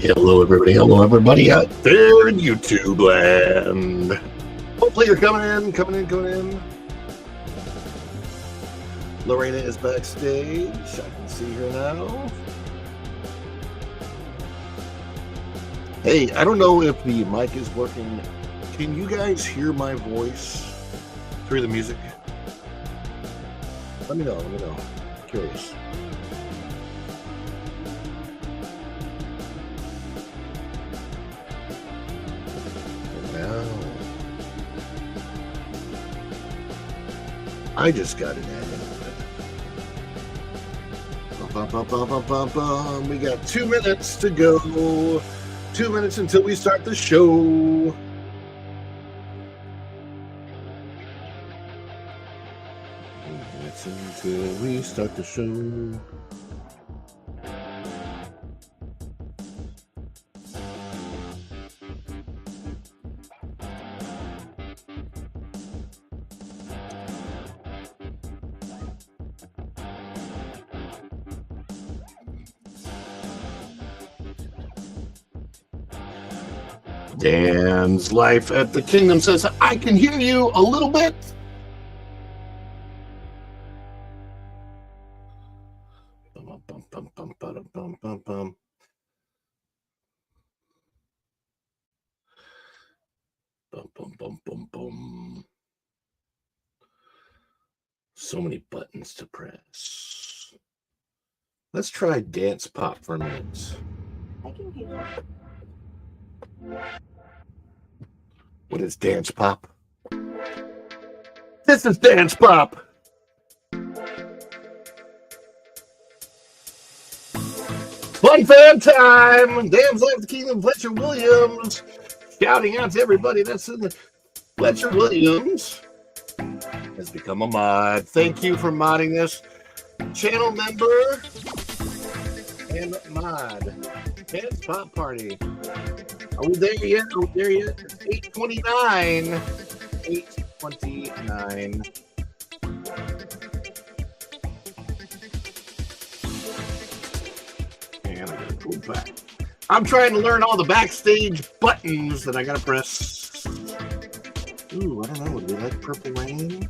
Hello, everybody out there in YouTube land. Hopefully you're coming in. Reina is backstage. I can see her now. Hey, I don't know if the mic is working. Can you guys hear my voice through the music? Let me know. Curious. I just got an ad. We got 2 minutes to go. 2 minutes until we start the show. 2 minutes until we start the show. Dan's Life at the Kingdom says, I can hear you a little bit. So many buttons to press. Let's try dance pop for a minute. I can hear you. What is dance pop? This is dance pop. Fun fan time. Dan's Life, the Kingdom, Fletcher Williams. Shouting out to everybody that's in the Fletcher Williams has become a mod. Thank you for modding this. Channel member and mod. Dance pop party. Are we there yet? It's 8:29. 8:29. And I gotta go back. I'm trying to learn all the backstage buttons that I gotta press. Ooh, I don't know. Do we like Purple Rain?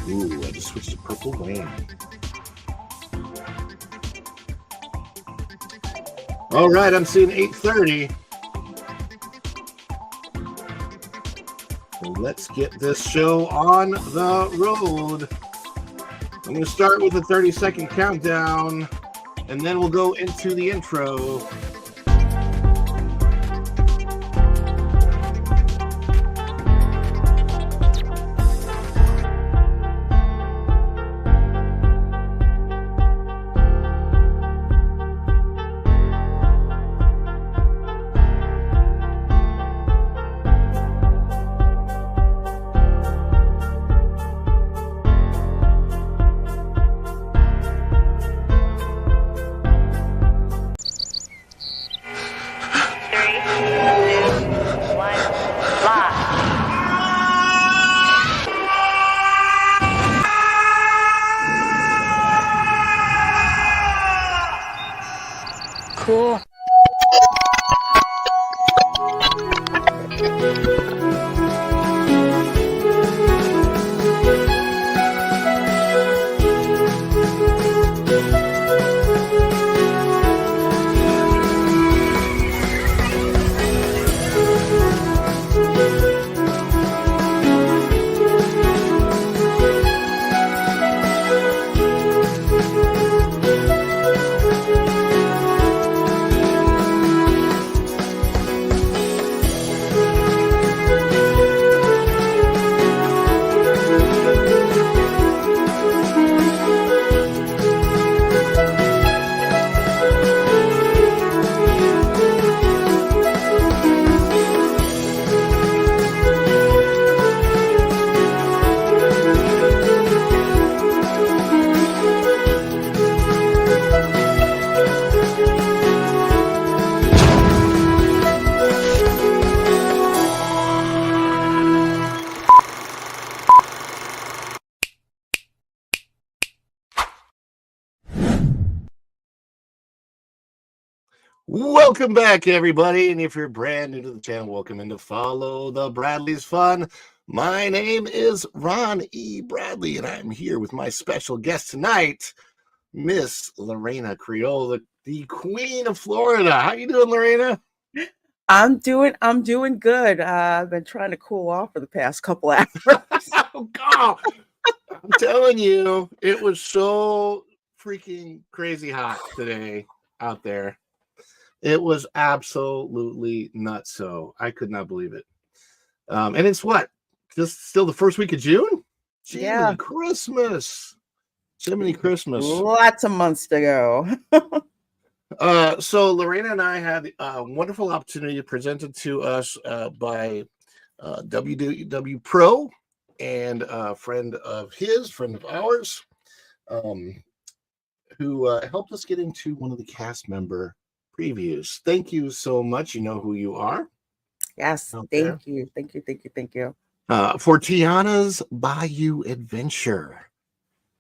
Ooh, I just switched to Purple Rain. All right, I'm seeing 8:30. So let's get this show on the road. I'm going to start with a 30-second countdown, and then we'll go into the intro. Cool. Welcome back, everybody. And if you're brand new to the channel, welcome into Follow the Bradley's Fun. My name is Ron E. Bradley, and I'm here with my special guest tonight, Miss Reina Creole, the Queen of Florida. How you doing, Reina? I'm doing good. I've been trying to cool off for the past couple hours. Oh, God. I'm telling you, it was so freaking crazy hot today out there. It was absolutely nuts. So I could not believe it. And it's what? Just still the first week of June? Yeah. Jiminy Christmas. Jiminy Christmas. Lots of months to go. So Lorena and I had a wonderful opportunity presented to us by WW Pro and a friend of ours, who helped us get into one of the cast member previews. Thank you so much. You know who you are. Yes, thank you. For Tiana's Bayou Adventure,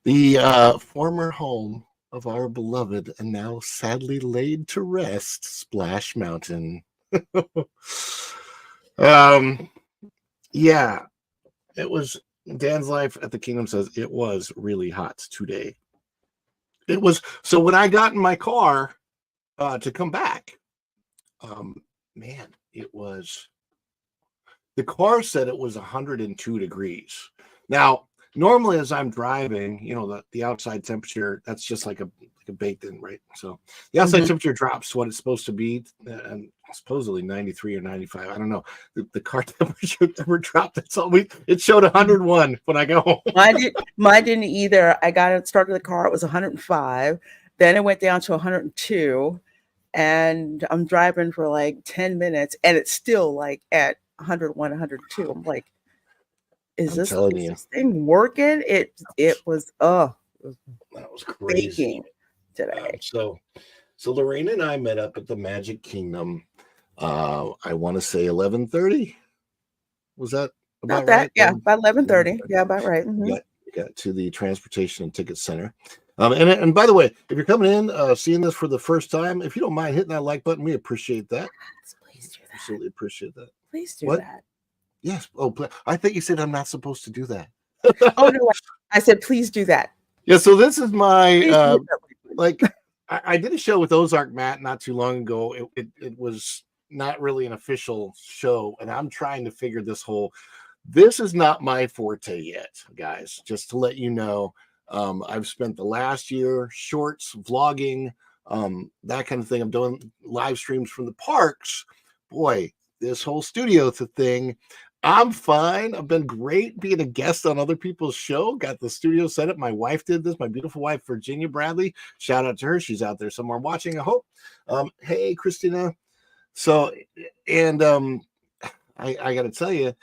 the former home of our beloved and now sadly laid to rest Splash Mountain. Yeah, it was. Dan's Life at the Kingdom says it was really hot today. It was. So when I got in my car to come back, man, it was. The car said it was 102 degrees. Now, normally as I'm driving, you know, the outside temperature, that's just like a baked in, right? So the outside temperature drops to what it's supposed to be, and supposedly 93 or 95. I don't know. The car temperature never dropped. That's all it showed 101 when I got home. Mine didn't either. I got it started the car, it was 105. Then it went down to 102. And I'm driving for like 10 minutes and it's still like at 101, 102. I'm like, is this thing working? It was that was crazy today. So Lorraine and I met up at the Magic Kingdom. I want to say 11:30. Was that about right? Yeah, about 11:30. Yeah, about right. Mm-hmm. Got to the Transportation and Ticket Center. And by the way, if you're coming in, seeing this for the first time, if you don't mind hitting that like button, we appreciate that. Please do that. Absolutely appreciate that. Please do that. Yes. Oh, I think you said I'm not supposed to do that. Oh no, I said please do that. Yeah. So this is my I did a show with Ozark Matt not too long ago. It was not really an official show, and I'm trying to figure this is not my forte yet, guys. Just to let you know. I've spent the last year shorts, vlogging, that kind of thing. I'm doing live streams from the parks. Boy, this whole studio thing, I'm fine. I've been great being a guest on other people's show. Got the studio set up. My wife did this. My beautiful wife, Virginia Bradley. Shout out to her. She's out there somewhere watching, I hope. Hey, Christina. So, and I got to tell you,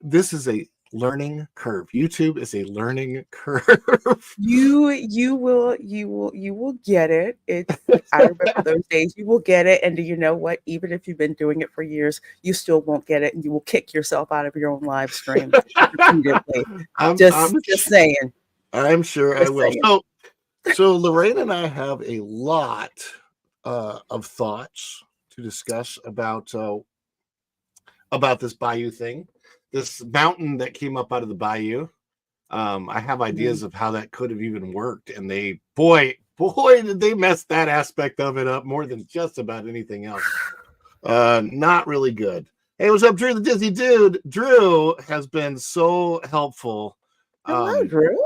this is a learning curve. YouTube is a learning curve. You will get it. I remember those days. You will get it. And do you know what? Even if you've been doing it for years, you still won't get it, and you will kick yourself out of your own live stream repeatedly. Just saying. I'm sure I will. So Lorraine and I have a lot of thoughts to discuss about this Bayou thing. This mountain that came up out of the Bayou. I have ideas of how that could have even worked. And boy, did they mess that aspect of it up more than just about anything else. Not really good. Hey, what's up, Drew, the Disney dude? Drew has been so helpful. Hello, Drew.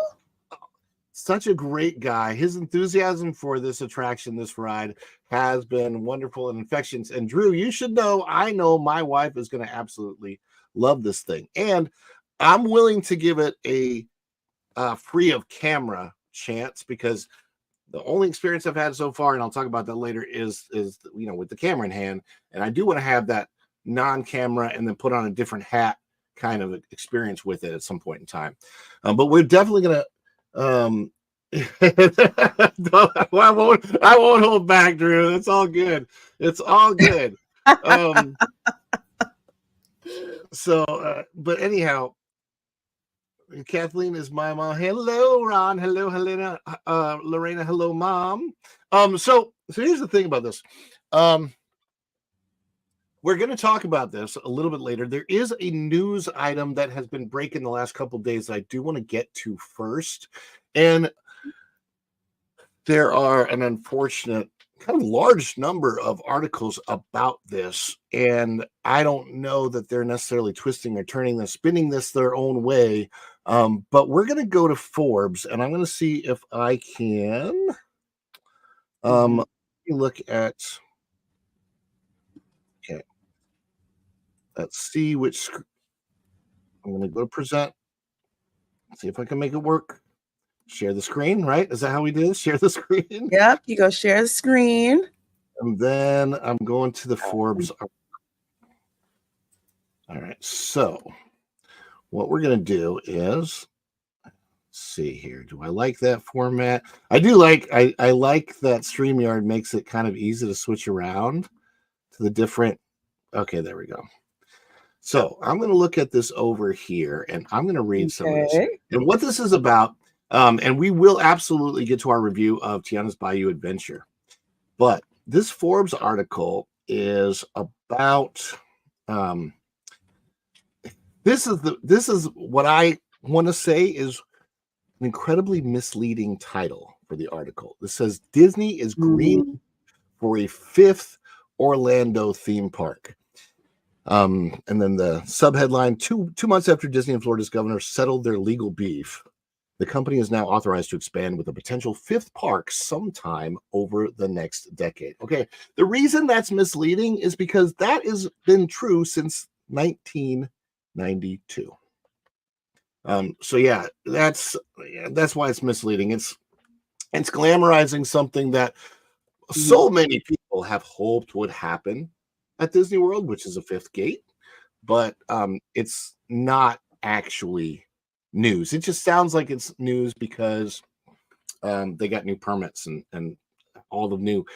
Such a great guy. His enthusiasm for this attraction, this ride, has been wonderful and infectious. And Drew, you should know, I know my wife is going to absolutely love this thing, and I'm willing to give it a free of camera chance, because the only experience I've had so far, and I'll talk about that later, is with the camera in hand, and I do want to have that non-camera and then put on a different hat kind of experience with it at some point in time. But we're definitely gonna I won't hold back, Drew. It's all good. So, but anyhow, Kathleen is my mom. Hello, Ron. Hello, Helena. Lorena. Hello, mom. So here's the thing about this. We're going to talk about this a little bit later. There is a news item that has been breaking the last couple of days that I do want to get to first. And there are an unfortunate kind of large number of articles about this. And I don't know that they're necessarily twisting or turning this, spinning this their own way. But we're going to go to Forbes and I'm going to see if I can look at. Okay. Let's see which. I'm going to go to present. See if I can make it work. Share the screen, right? Is that how we do this? Share the screen? Yep, you go share the screen. And then I'm going to the Forbes. All right. So what we're going to do is, let's see here. Do I like that format? I do like, I like that StreamYard makes it kind of easy to switch around to the different. Okay, there we go. So I'm going to look at this over here and I'm going to read some of this. And what this is about, and we will absolutely get to our review of Tiana's Bayou adventure. But this Forbes article is about this is what I want to say is an incredibly misleading title for the article. This says Disney is green for a 5th Orlando theme park. And then the subheadline, two months after Disney and Florida's governor settled their legal beef, the company is now authorized to expand with a potential 5th park sometime over the next decade. Okay, the reason that's misleading is because that has been true since 1992. So yeah, that's why it's misleading. It's glamorizing something that so many people have hoped would happen at Disney World, which is a 5th gate, but it's not actually news. It just sounds like it's news because they got new permits and all the new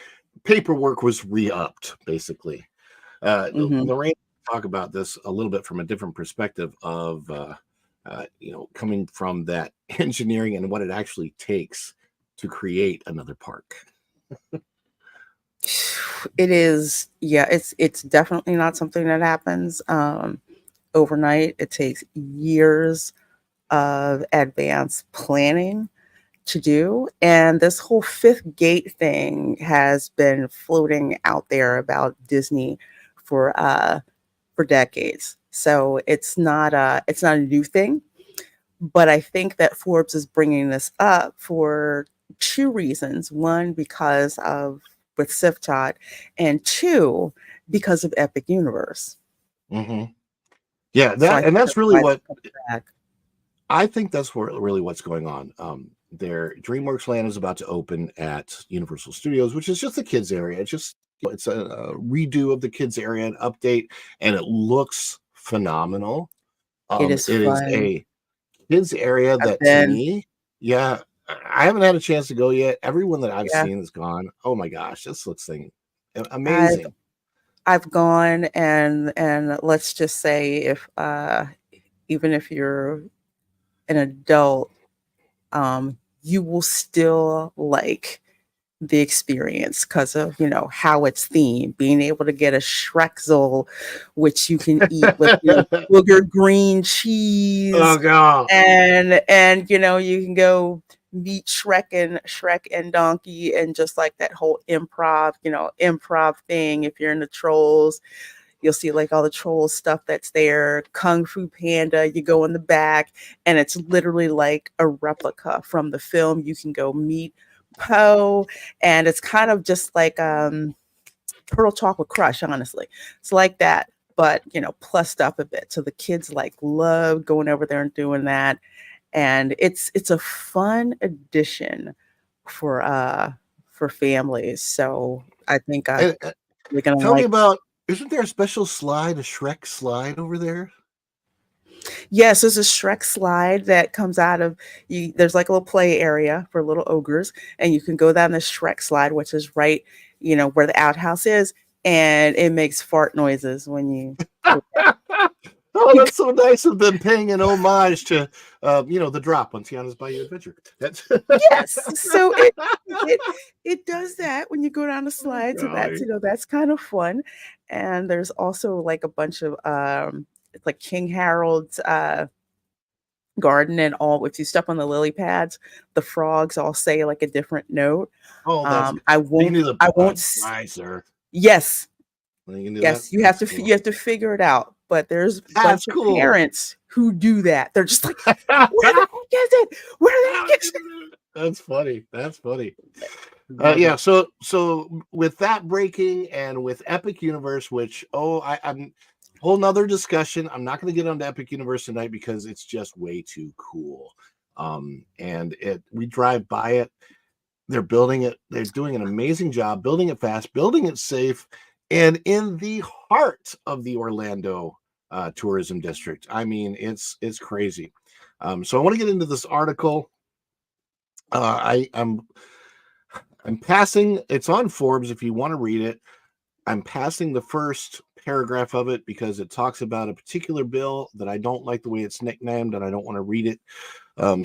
paperwork was re-upped, basically. Lorraine talk about this a little bit from a different perspective of coming from that engineering and what it actually takes to create another park. It is, yeah, it's definitely not something that happens overnight. It takes years of advanced planning to do. And this whole 5th gate thing has been floating out there about Disney for decades. So it's not a new thing. But I think that Forbes is bringing this up for 2 reasons. One, because of with Siftot, and 2, because of Epic Universe. Yeah, that's really what I think. That's really what's going on. Their DreamWorks Land is about to open at Universal Studios, which is just the kids area. It's a redo of the kids area, an update, and it looks phenomenal. It is a kids area that to me, yeah. I haven't had a chance to go yet. Everyone that I've seen is gone. Oh my gosh, this looks amazing. I've gone and let's just say if even if you're an adult, you will still like the experience because of how it's themed, being able to get a Shrexel, which you can eat with your booger green cheese. Oh god! And you can go meet Shrek and Donkey, and just like that whole improv thing. If you're in the Trolls, you'll see like all the Trolls stuff that's there. Kung Fu Panda, you go in the back, and it's literally like a replica from the film. You can go meet Poe, and it's kind of just like Turtle Talk with Crush. Honestly, it's like that, but plussed up a bit. So the kids love going over there and doing that. And it's a fun addition for families. So I think we're gonna tell me about. Isn't there a special slide, a Shrek slide over there? Yes, there's a Shrek slide that comes out of you. There's like a little play area for little ogres, and you can go down the Shrek slide, which is right, where the outhouse is, and it makes fart noises when you. Oh, that's so nice of them paying an homage to, the drop on Tiana's Bayou Adventure. That's Yes, so it it does that when you go down the oh, slide, so that's, golly. that's kind of fun, and there's also, like, a bunch of, it's like King Harold's, garden and all if you step on the lily pads, the frogs all say, like, a different note. Oh, that's I you can won't do the I won't s bye, sir. Yes, You can do that. yes, you have That's to cool. you have to figure it out, but there's a That's bunch of cool. parents who do that. They're just like, "Where the heck is it? Where the heck is it?" That's funny. That's funny. Love Yeah. it. So with that breaking and with Epic Universe, which I'm whole nother discussion. I'm not going to get onto Epic Universe tonight because it's just way too cool. And we drive by it. They're building it. They're doing an amazing job building it fast, building it safe, and in the heart of the Orlando tourism district. I mean, it's crazy. So I want to get into this article. I'm passing. It's on Forbes if you want to read it. I'm passing the first paragraph of it because it talks about a particular bill that I don't like the way it's nicknamed, and I don't want to read it.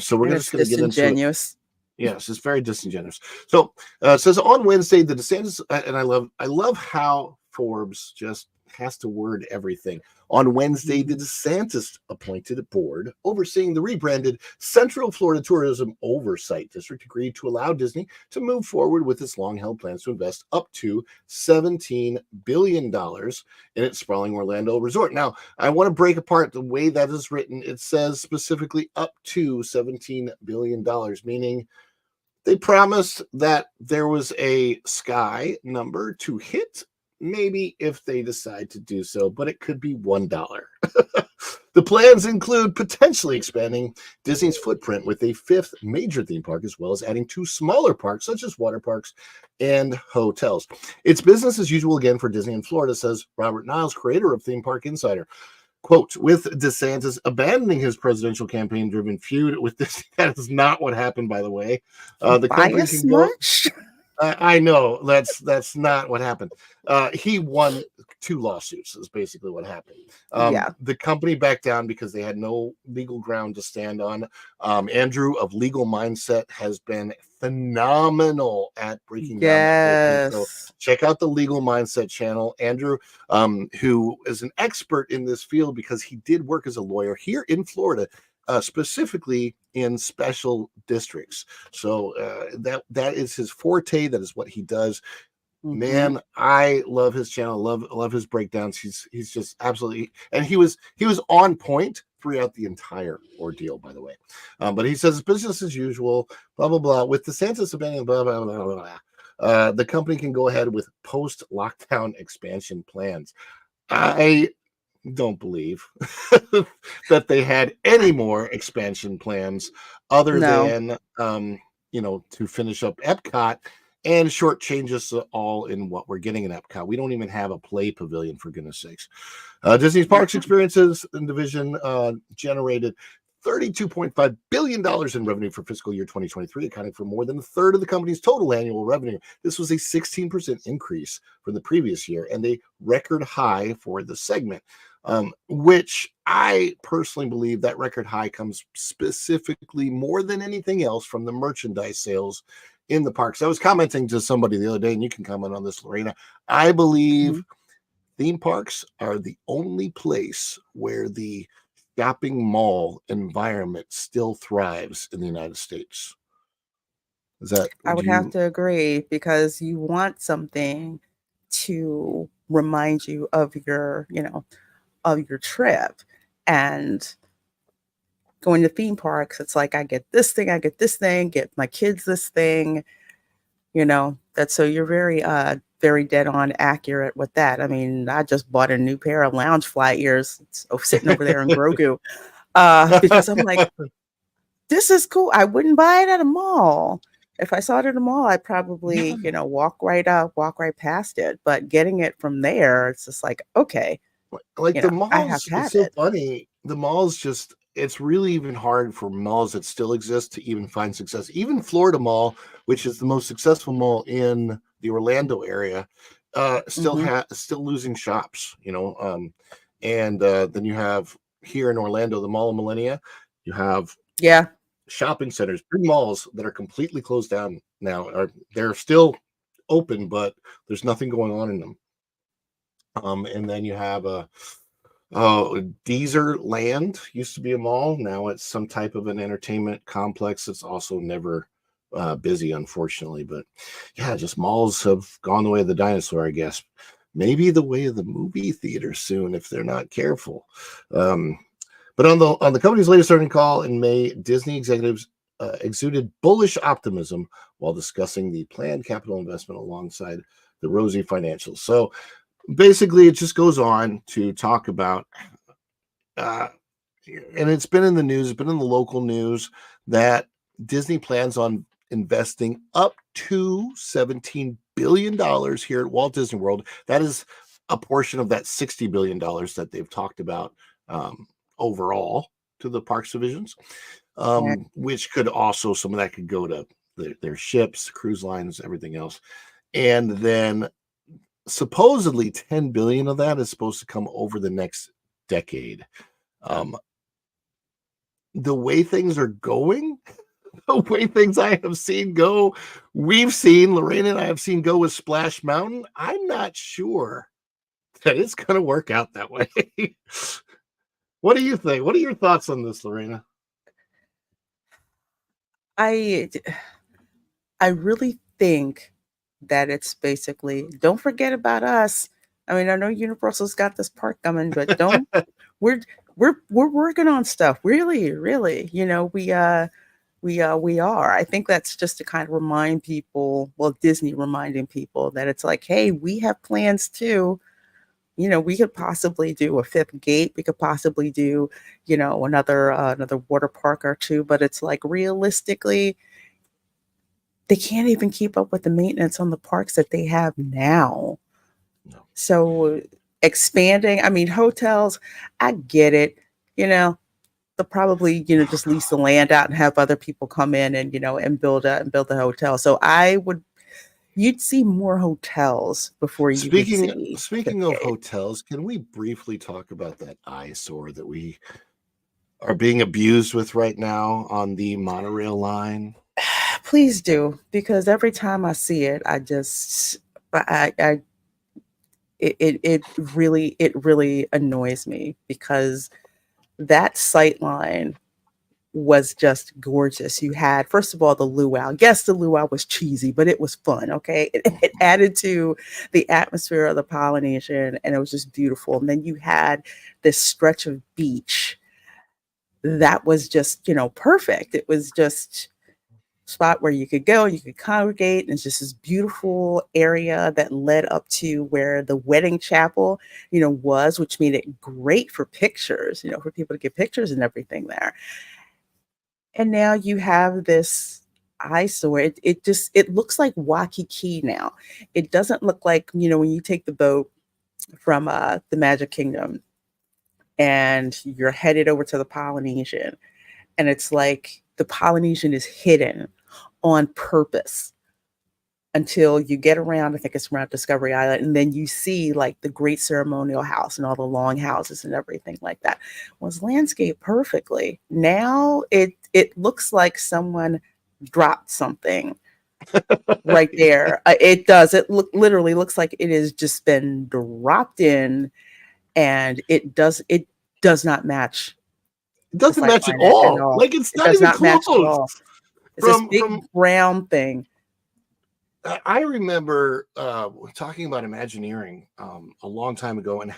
So we're And just it's going to get into it. disingenuous. Yes, it's very disingenuous. So it says on Wednesday, the DeSantis, and I love how Forbes just has to word everything. On Wednesday, the Mhm. DeSantis appointed board overseeing the rebranded Central Florida Tourism Oversight District agreed to allow Disney to move forward with its long-held plans to invest up to $17 billion in its sprawling Orlando resort. Now, I want to break apart the way that is written. It says specifically up to $17 billion, meaning they promised that there was a sky number to hit, maybe if they decide to do so, but it could be $1. The plans include potentially expanding Disney's footprint with a fifth major theme park, as well as adding two smaller parks, such as water parks and hotels. It's business as usual again for Disney in Florida, says Robert Niles, creator of Theme Park Insider. Quote, with DeSantis abandoning his presidential campaign-driven feud with this, that is not what happened, by the way. The company Bias can go. much? I know that's not what happened. He won two lawsuits. Is basically what happened. Yeah. The company backed down because they had no legal ground to stand on. Andrew of Legal Mindset has been phenomenal at breaking down that whole thing. So Yes. check out the Legal Mindset channel. Andrew, who is an expert in this field because he did work as a lawyer here in Florida, specifically in special districts. So that is his forte. That is what he does. Mhm. Man, I love his channel. Love his breakdowns. He's just absolutely, and he was on point throughout the entire ordeal. By the way, but he says business as usual. Blah blah blah. With DeSantis abandoning blah blah blah blah blah. The company can go ahead with post lockdown expansion plans. I don't believe that they had any more expansion plans other No. than to finish up Epcot and short changes all in what we're getting in Epcot. We don't even have a play pavilion, for goodness sakes. Disney's Parks Experiences division generated $32.5 billion in revenue for fiscal year 2023, accounting for more than a third of the company's total annual revenue. This was a 16% increase from the previous year and a record high for the segment, which I personally believe that record high comes specifically more than anything else from the merchandise sales in the parks. I was commenting to somebody the other day, and you can comment on this, Lorena. I believe Mhm. theme parks are the only place where the shopping mall environment still thrives in the United States. Is that I would would have you? to agree because you want something to remind you of your, of your trip. And going to theme parks, it's like I get this thing, get my kids this thing, That's so you're very dead on accurate with that. I mean, I just bought a new pair of lounge fly ears sitting over there in Grogu. Because I'm like, this is cool. I wouldn't buy it at a mall. If I saw it at a mall, I'd probably, Yeah, walk right past it. But getting it from there, it's just like, okay, like the I have malls. to It's have so it. funny. The malls just. It's really even hard for malls that still exist to even find success. Even Florida Mall, which is the most successful mall in the Orlando area, Hmm. still losing shops. And then you have here in Orlando, the Mall of Millennia, you have Yeah. shopping centers, big malls that are completely closed down now. They're still open, but there's nothing going on in them. And then you have a Deezer Land used to be a mall. Now it's some type of an entertainment complex. It's also never busy, unfortunately. But yeah, just malls have gone the way of the dinosaur, I guess. Maybe the way of the movie theater soon if they're not careful. But on the company's latest earnings call in May, Disney executives exuded bullish optimism while discussing the planned capital investment alongside the rosy financials. So basically, it just goes on to talk about, and it's been in the news, it's been in the local news, that Disney plans on investing up to $17 billion here at Walt Disney World. That is a portion of that $60 billion that they've talked about overall to the parks divisions, which could also, some of that could go to their ships, cruise lines, everything else. And then supposedly 10 billion of that is supposed to come over the next decade. The way things are going, the way things I have seen go, Lorraine and I have seen go with Splash Mountain, I'm not sure that it's going to work out that way. What do you think? What are your thoughts on this, Lorena? I really think that it's basically, don't forget about us. I mean, I know Universal's got this park coming, but don't we're working on stuff. Really, we are. I think that's just to kind of remind people, well, Disney reminding people that it's like, hey, we have plans too. We could possibly do a fifth gate. We could possibly do, another water park or two. But it's like, realistically, they can't even keep up with the maintenance on the parks that they have now. No. So expanding, I mean, hotels, I get it. They'll probably, just lease the land out and have other people come in and, and build the hotel. So you'd see more hotels before you would see. Speaking of hotels, can we briefly talk about that eyesore that we are being abused with right now on the monorail line? Please do, because every time I see it, it really annoys me, because that sight line was just gorgeous. You had, first of all, the luau. Yes, the luau was cheesy, but it was fun. Okay, it added to the atmosphere of the Polynesian, and it was just beautiful. And then you had this stretch of beach that was just, perfect. It was just spot where you could go, you could congregate, and it's just this beautiful area that led up to where the wedding chapel, was, which made it great for pictures, for people to get pictures and everything there. And now you have this eyesore. It looks like Waikiki now. It doesn't look like, when you take the boat from the Magic Kingdom and you're headed over to the Polynesian, and it's like the Polynesian is hidden on purpose until you get around, I think it's around Discovery Island, and then you see like the great ceremonial house and all the long houses and everything like that. Was landscaped perfectly. Now it looks like someone dropped something right there. It does. It literally looks like it has just been dropped in, and it does not match. It doesn't match at all. Like, it's not even close. Match at all. It's this big brown thing. I remember talking about Imagineering a long time ago, and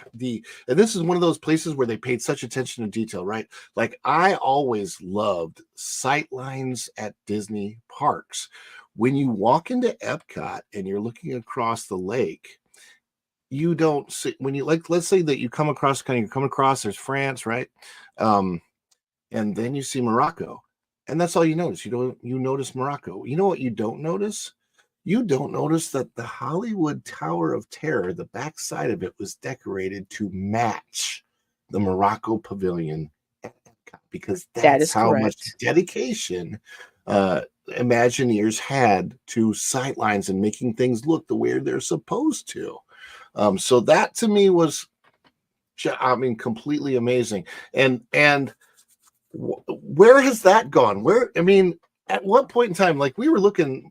this is one of those places where they paid such attention to detail, right? Like, I always loved sight lines at Disney parks. When you walk into Epcot and you're looking across the lake, you don't see, when you, like, let's say that you come across, there's France, right? And then you see Morocco, and that's all you notice. You notice Morocco. You know what you don't notice? You don't notice that the Hollywood Tower of Terror, the backside of it, was decorated to match the Morocco Pavilion at Epcot, because that's how much dedication Imagineers had to sightlines and making things look the way they're supposed to. So that, to me, was I mean, completely amazing. And where has that gone? Where, I mean, at what point in time, like we were looking,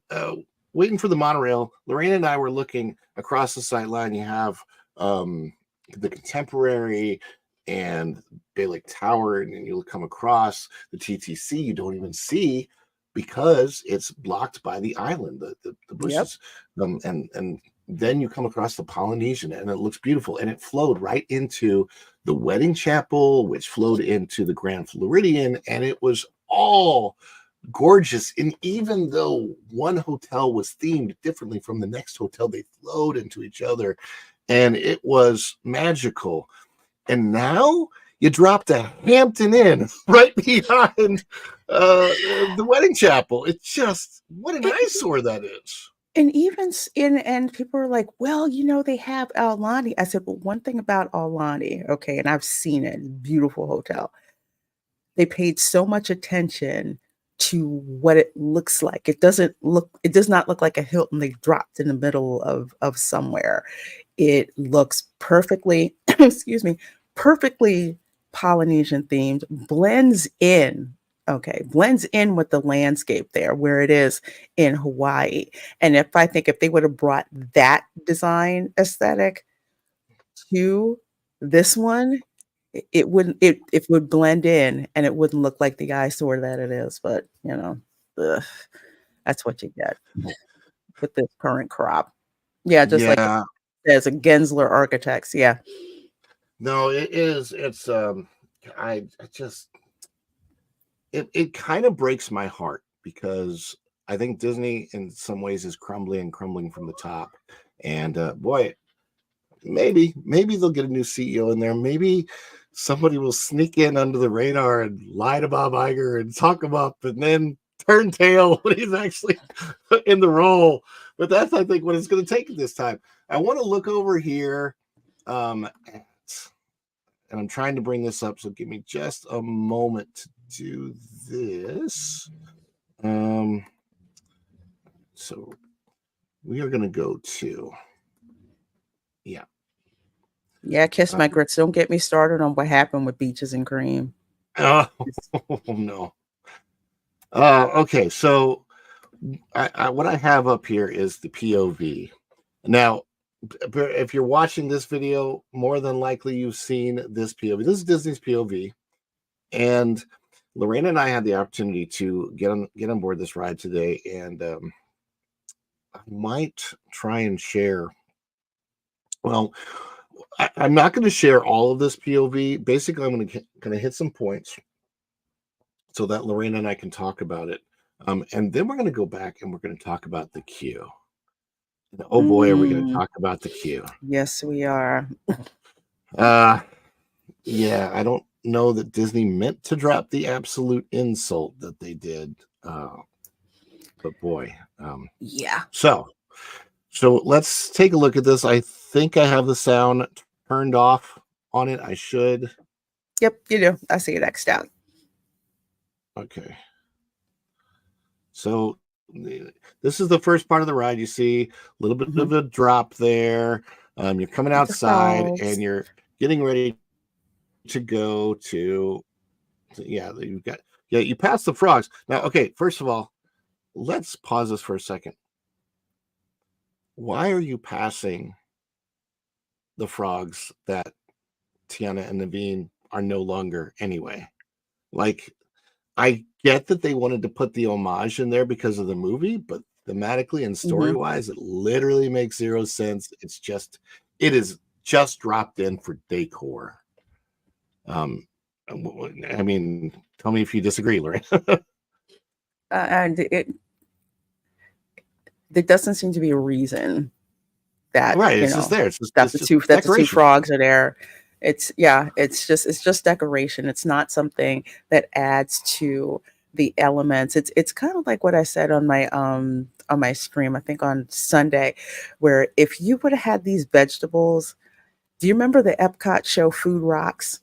waiting for the monorail, Lorraine and I were looking across the sight line. You have the Contemporary and Bay Lake Tower, and then you'll come across the TTC. You don't even see because it's blocked by the island, the Yep. bushes. And then you come across the Polynesian, and it looks beautiful. And it flowed right into the wedding chapel, which flowed into the Grand Floridian, and it was all gorgeous. And even though one hotel was themed differently from the next hotel, they flowed into each other, and it was magical. And now you dropped a Hampton Inn right behind the wedding chapel. It's just what an And, eyesore that is. and even and people are like, well, they have Aulani. I said, well, one thing about Aulani, okay, and I've seen it, beautiful hotel. They paid so much attention to what it looks like. It does not look like a Hilton they dropped in the middle of somewhere. It looks perfectly, excuse me, perfectly Polynesian themed, blends in with the landscape there where it is in Hawaii. And if they would have brought that design aesthetic to this one, it would blend in and it wouldn't look like the eyesore that it is. But ugh, that's what you get with this current crop. Yeah, just like Yeah, there's a Gensler Architects. Yeah. no, it is. It's I just it kind of breaks my heart because I think Disney in some ways is crumbling from the top. And boy, maybe they'll get a new CEO in there. Maybe somebody will sneak in under the radar and lie to Bob Iger and talk him up, and then turn tail when he's actually in the role. But that's, I think, what it's going to take this time. I want to look over here, and I'm trying to bring this up, so give me just a moment to do this. So we are going to go to, yeah. Yeah, kiss my grits. Don't get me started on what happened with Beaches and Cream. Oh, no. Okay, so what I have up here is the POV. Now, if you're watching this video, more than likely you've seen this POV. This is Disney's POV, and Lorraine and I had the opportunity to get on board this ride today, and I might try and share. Well, I'm not going to share all of this POV. Basically, I'm going to hit some points so that Lorraine and I can talk about it. And then we're going to go back and we're going to talk about the queue. And oh boy, are we going to talk about the queue? Yes, we are. Yeah, I don't know that Disney meant to drop the absolute insult that they did. But boy, Yeah. So let's take a look at this. I think I have the sound turned off on it. I should. Yep, you do. I see it X'd out. Okay. So this is the first part of the ride. You see a little bit of a drop there. You're coming outside and you're getting ready to go to you pass the frogs. Now, okay, first of all, let's pause this for a second. Why are you passing the frogs that Tiana and Naveen are no longer anyway? Like, I get that they wanted to put the homage in there because of the movie, but thematically and story-wise, it literally makes zero sense. It is just dropped in for decor. I mean, tell me if you disagree, Lorraine. And there doesn't seem to be a reason that right. It's just there. It's just that the two frogs are there. It's just decoration. It's not something that adds to the elements. It's kind of like what I said on my stream, I think on Sunday, where if you would have had these vegetables, do you remember the Epcot show Food Rocks?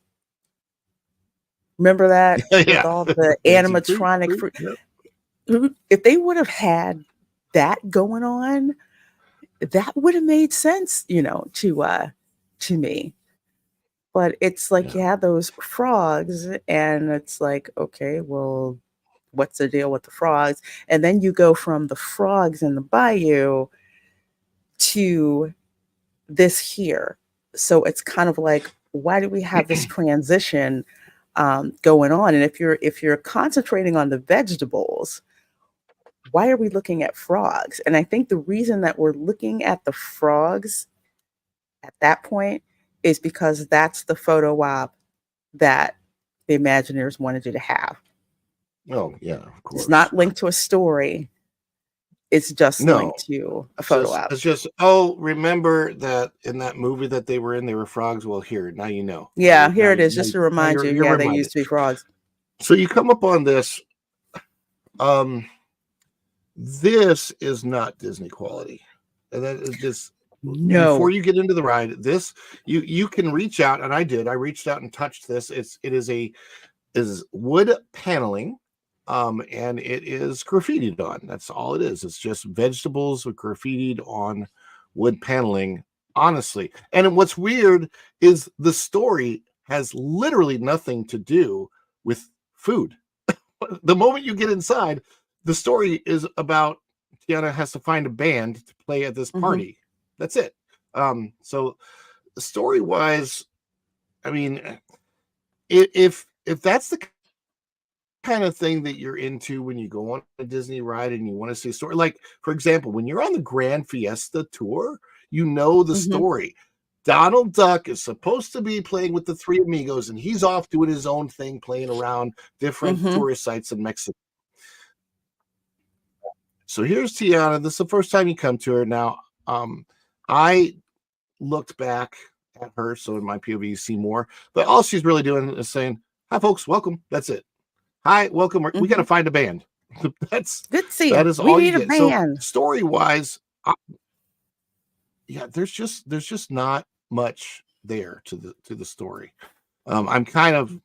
Remember that with all the animatronic fruit? Yep. If they would have had that going on, that would have made sense, to me. But it's like you Yeah. have those frogs, and it's like, okay, well, what's the deal with the frogs? And then you go from the frogs in the bayou to this here. So it's kind of like, why do we have this transition going on? And if you're concentrating on the vegetables, why are we looking at frogs? And I think the reason that we're looking at the frogs at that point is because that's the photo op that the Imagineers wanted you to have. Oh, yeah, of It's course. not linked to a story. It's just linked No, to a photo op. it's just, oh, remember that in that movie that they were in, they were frogs. Well, here, now you know. Yeah, here it is, just to remind you. You're Yeah, they reminded. used to be frogs. So you come up on this. Um, this is not Disney quality, and that is just before No. you get into the ride. This you can reach out, and I did. I reached out and touched this. It is wood paneling, and it is graffitied on. That's all it is. It's just vegetables graffitied on wood paneling. Honestly, and what's weird is the story has literally nothing to do with food. The moment you get inside, the story is about Tiana has to find a band to play at this Hmm. party. That's it. So story wise, I mean, if that's the kind of thing that you're into when you go on a Disney ride and you want to see a story, like for example, when you're on the Grand Fiesta tour, you know the Hmm. story. Donald Duck is supposed to be playing with the three amigos, and he's off doing his own thing, playing around different Hmm. tourist sites in Mexico. So here's Tiana. This is the first time you come to her. Now, I looked back at her, so in my POV you see more, but all she's really doing is saying, "Hi, folks, welcome." That's it. Hi, welcome. We got Hmm. to find a band. That's Good to see you. that is We all you need a get. So band. story wise, yeah, there's just not much there to the story. I'm kind of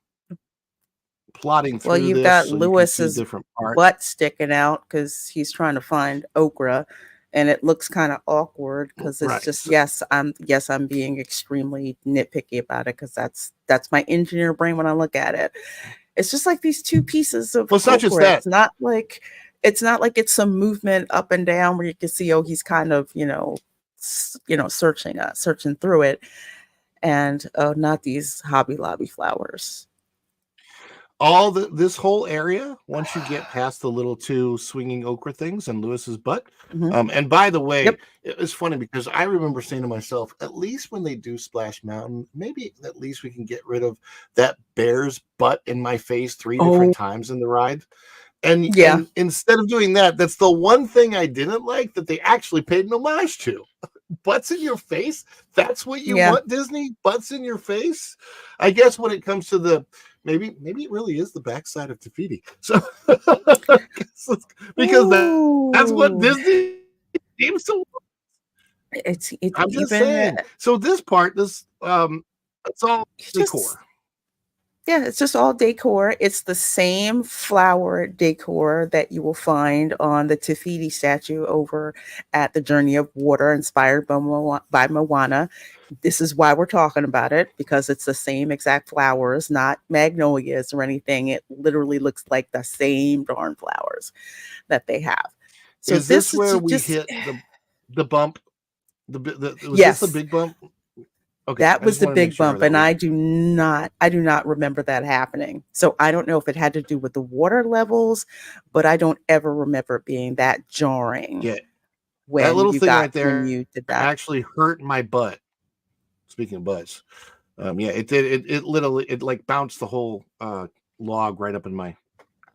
plotting Well, through you've this got so you can see Lewis's different parts. butt sticking out because he's trying to find okra, and it looks kind of awkward because it's Right. just, So, yes, I'm being extremely nitpicky about it because that's my engineer brain when I look at it. It's just like these two pieces of well, it's not just okra. that. It's not like it's some movement up and down where you can see, oh, he's kind of, searching through it, and oh, not these Hobby Lobby flowers. This whole area, once you get past the little two swinging okra things and Lewis's butt. Hmm. And by the way, Yep. it's funny because I remember saying to myself, at least when they do Splash Mountain, maybe at least we can get rid of that bear's butt in my face three different Oh, times in the ride. And yeah, instead of doing that, that's the one thing I didn't like that they actually paid an homage to. Butts in your face? That's what you yeah. want, Disney? Butts in your face? I guess when it comes to the maybe it really is the backside of Tafiti. So because that's what Ooh. Disney seems to want. It's I'm just even saying. So this part, it's all it's just decor. yeah, it's just all decor. It's the same flower decor that you will find on the Tafiti statue over at the Journey of Water, inspired by Moana. This is why we're talking about it, because it's the same exact flowers, not magnolias or anything. It literally looks like the same darn flowers that they have. So Is this this is where we just hit the bump? Was this the yes. big bump? Okay, That I was just the want to make big sure bump, that and we. I do not remember that happening. So I don't know if it had to do with the water levels, but I don't ever remember it being that jarring Yeah, that when little you thing got right when there you did that. actually hurt my butt. Speaking of butts, yeah, it did. It literally it like bounced the whole log right up in my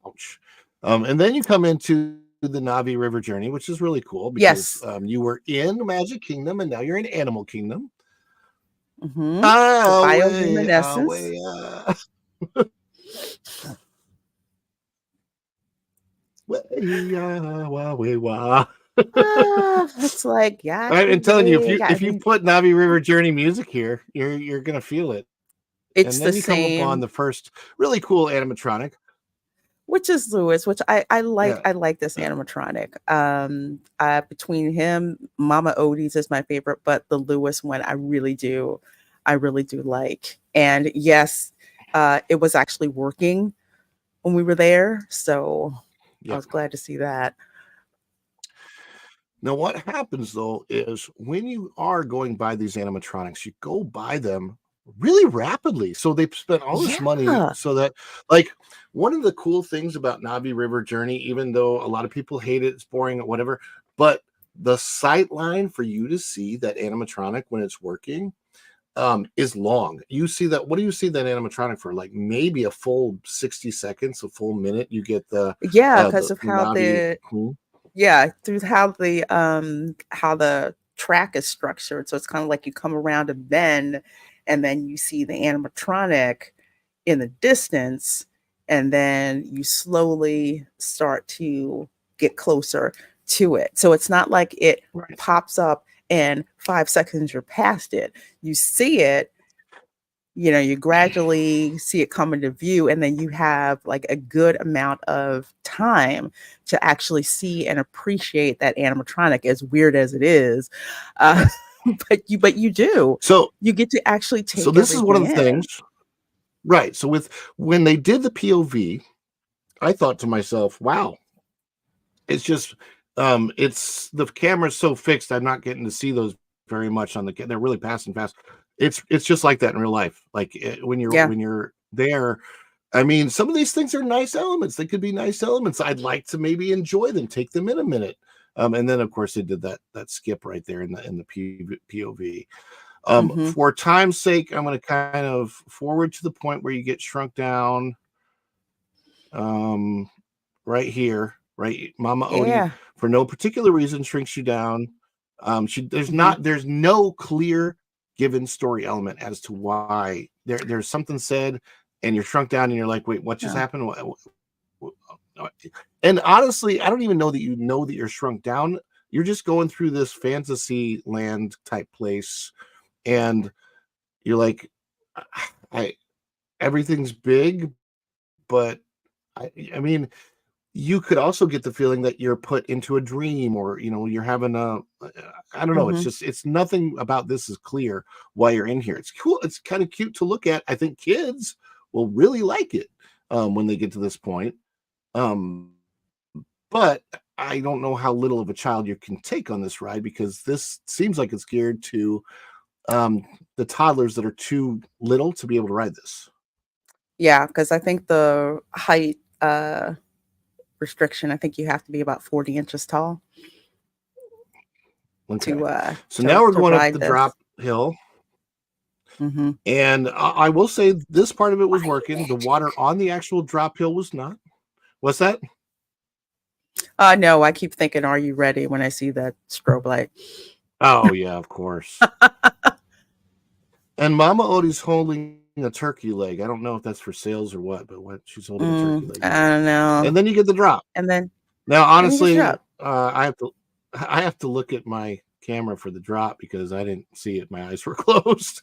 ouch. And then you come into the Navi River journey, which is really cool because Yes. you were in Magic Kingdom and now you're in Animal Kingdom. Hmm. The Away, bioluminescence. away, way, away, wah. It's like got the I'm telling you, way. I if you mean, put Navi River Journey music here, you're gonna feel it. it's And the then you come upon same, the first really cool animatronic. which is Lewis, which I like. Yeah, I like this animatronic. Between him, Mama Odie's is my favorite, but the Lewis one, I really do. I really do like. And yes, it was actually working when we were there, so I Yeah. was glad to see that. Now, what happens though is when you are going by these animatronics, you go by them really rapidly. So they've spent all this money Yeah. so that, like, one of the cool things about Navi River Journey, even though a lot of people hate it, it's boring or whatever, but the sight line for you to see that animatronic when it's working is long. You see that, what do you see that animatronic for? Like maybe a full 60 seconds, a full minute. You get Yeah, because the of how Navi. Hmm? through how the track is structured. So it's kind of like you come around a bend and then you see the animatronic in the distance, and then you slowly start to get closer to it. So it's not like it Right. pops up and 5 seconds you're past it. You see it, you gradually see it come into view, and then you have like a good amount of time to actually see and appreciate that animatronic, as weird as it is. Uh, but you do. So You get to actually so take this is one everything of the in. things, right? So with when they did the POV, I thought to myself, "Wow, it's just it's the camera's so fixed. I'm not getting to see those very much on the. They're really passing fast. It's just like that in real life. Like Yeah. when you're there." I mean, some of these things are nice elements. They could be nice elements. I'd like to maybe enjoy them, take them in a minute. And then of course they did that skip right there in the POV. Hmm. For time's sake, I'm going to kind of forward to the point where you get shrunk down. Um, right here, right? Mama Odie, Yeah. for no particular reason, shrinks you down. Hmm. There's no clear given story element as to why there's something said, and you're shrunk down, and you're like, wait, what just Yeah. happened? And honestly, I don't even know that you know that you're shrunk down. You're just going through this fantasy land type place, and you're like, I everything's big, but I mean, you could also get the feeling that you're put into a dream, or you're having I don't know. It's Hmm. just it's nothing about this is clear why you're in here. It's cool. It's kind of cute to look at. I think kids will really like it when they get to this point. Um, but I don't know how little of a child you can take on this ride, because this seems like it's geared to um, the toddlers that are too little to be able to ride this. Yeah, because I think the height restriction, I think you have to be about 40 inches tall Okay, to so now we're to going up the ride drop this. hill. Hmm. And I will say this part of it was working. The water on the actual drop hill was not. What's that? No, I keep thinking, "Are you ready?" when I see that strobe light. Oh yeah, of course. And Mama Odie's holding a turkey leg. I don't know if that's for sales or what, but what she's holding a turkey leg I there. don't know. And then you get the drop. And then Now, you get the honestly, drop. I have to look at my camera for the drop because I didn't see it. My eyes were closed.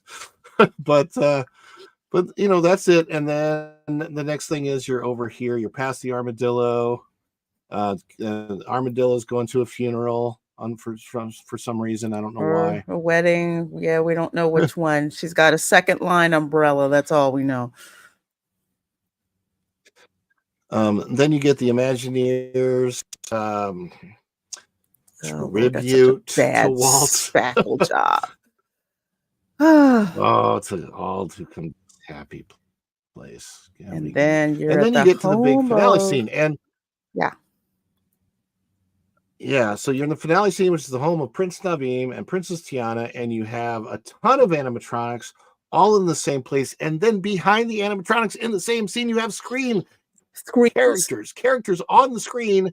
but that's it. And then the next thing is you're over here. You're past the armadillo. Armadillo's going to a funeral for some reason. I don't know Or why. a wedding. Yeah, we don't know which one. She's got a second line umbrella. That's all we know. Then you get the Imagineers Oh Lord, that's such a tribute to bad Walt. spackle job. And Oh, it's an all too happy place. then you're And at then you the get to the big home finale of, scene, and yeah. yeah, so you're in the finale scene, which is the home of Prince Naveen and Princess Tiana, and you have a ton of animatronics all in the same place. And then behind the animatronics in the same scene, you have Screens. characters on the screen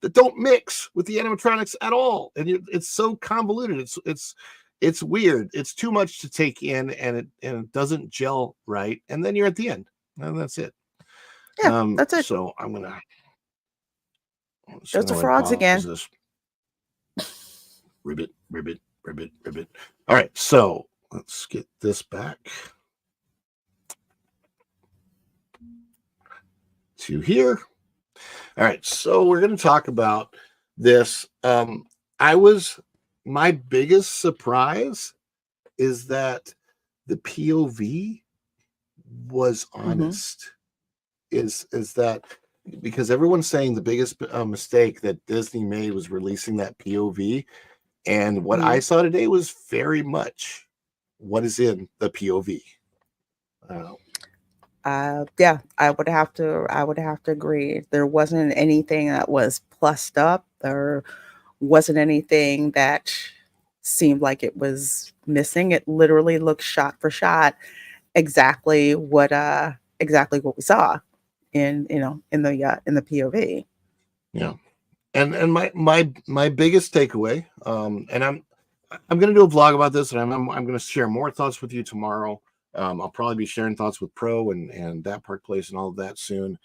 that don't mix with the animatronics at all, and it's so convoluted. It's weird. It's too much to take in, and it doesn't gel right. And then you're at the end, and that's it. Yeah, that's it. So I'm just There's gonna the like frogs pause again. this. Ribbit, ribbit, ribbit, ribbit. All right, so let's get this back to here. All right, so we're going to talk about this. My biggest surprise is that the POV was honest. Is that because everyone's saying the biggest mistake that Disney made was releasing that POV, and what I saw today was very much what is in the POV. Yeah, I would have to agree. There wasn't anything that was plussed up. There wasn't anything that seemed like it was missing. It literally looked shot for shot exactly what we saw in in the POV. Yeah. And my biggest takeaway, and I'm going to do a vlog about this, and I'm going to share more thoughts with you tomorrow. I'll probably be sharing thoughts with Pro and that Park Place and all of that soon.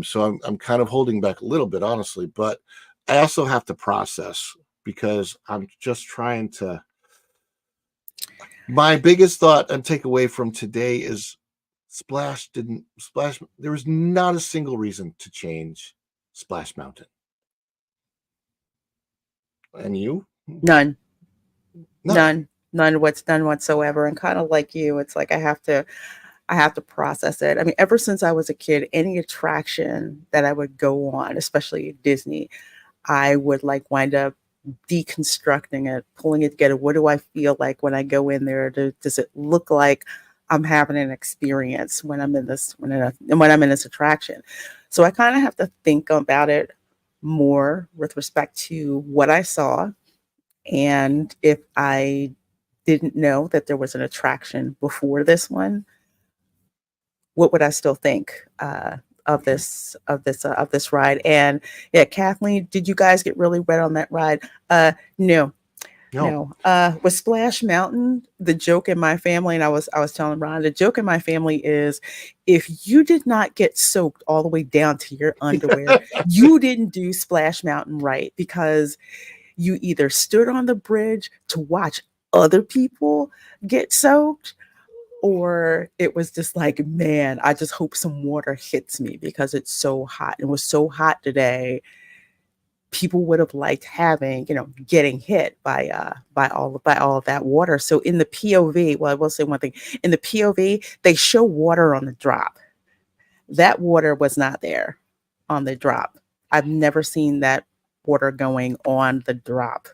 So I'm kind of holding back a little bit, honestly, but I also have to process because I'm just trying to. My biggest thought and takeaway from today is Splash. There was not a single reason to change Splash Mountain. And you? None. None whatsoever. And kind of like you, it's like I have to process it. I mean, ever since I was a kid, any attraction that I would go on, especially Disney, I would like wind up deconstructing it, pulling it together. What do I feel like when I go in there? Does it look like I'm having an experience when I'm in this when I'm in this attraction? So I kind of have to think about it more with respect to what I saw, and if I didn't know that there was an attraction before this one, what would I still think of this ride? And yeah, Kathleen, did you guys get really wet on that ride? No. No. With Splash Mountain, the joke in my family, and I was telling Ron, the joke in my family is if you did not get soaked all the way down to your underwear, you didn't do Splash Mountain right, because you either stood on the bridge to watch other people get soaked, or it was just like, man, I just hope some water hits me because it's so hot. It was so hot today. People would have liked having, getting hit by all of that water. So in the POV, well, I will say one thing. In the POV, they show water on the drop. That water was not there on the drop. I've never seen that water going on the drop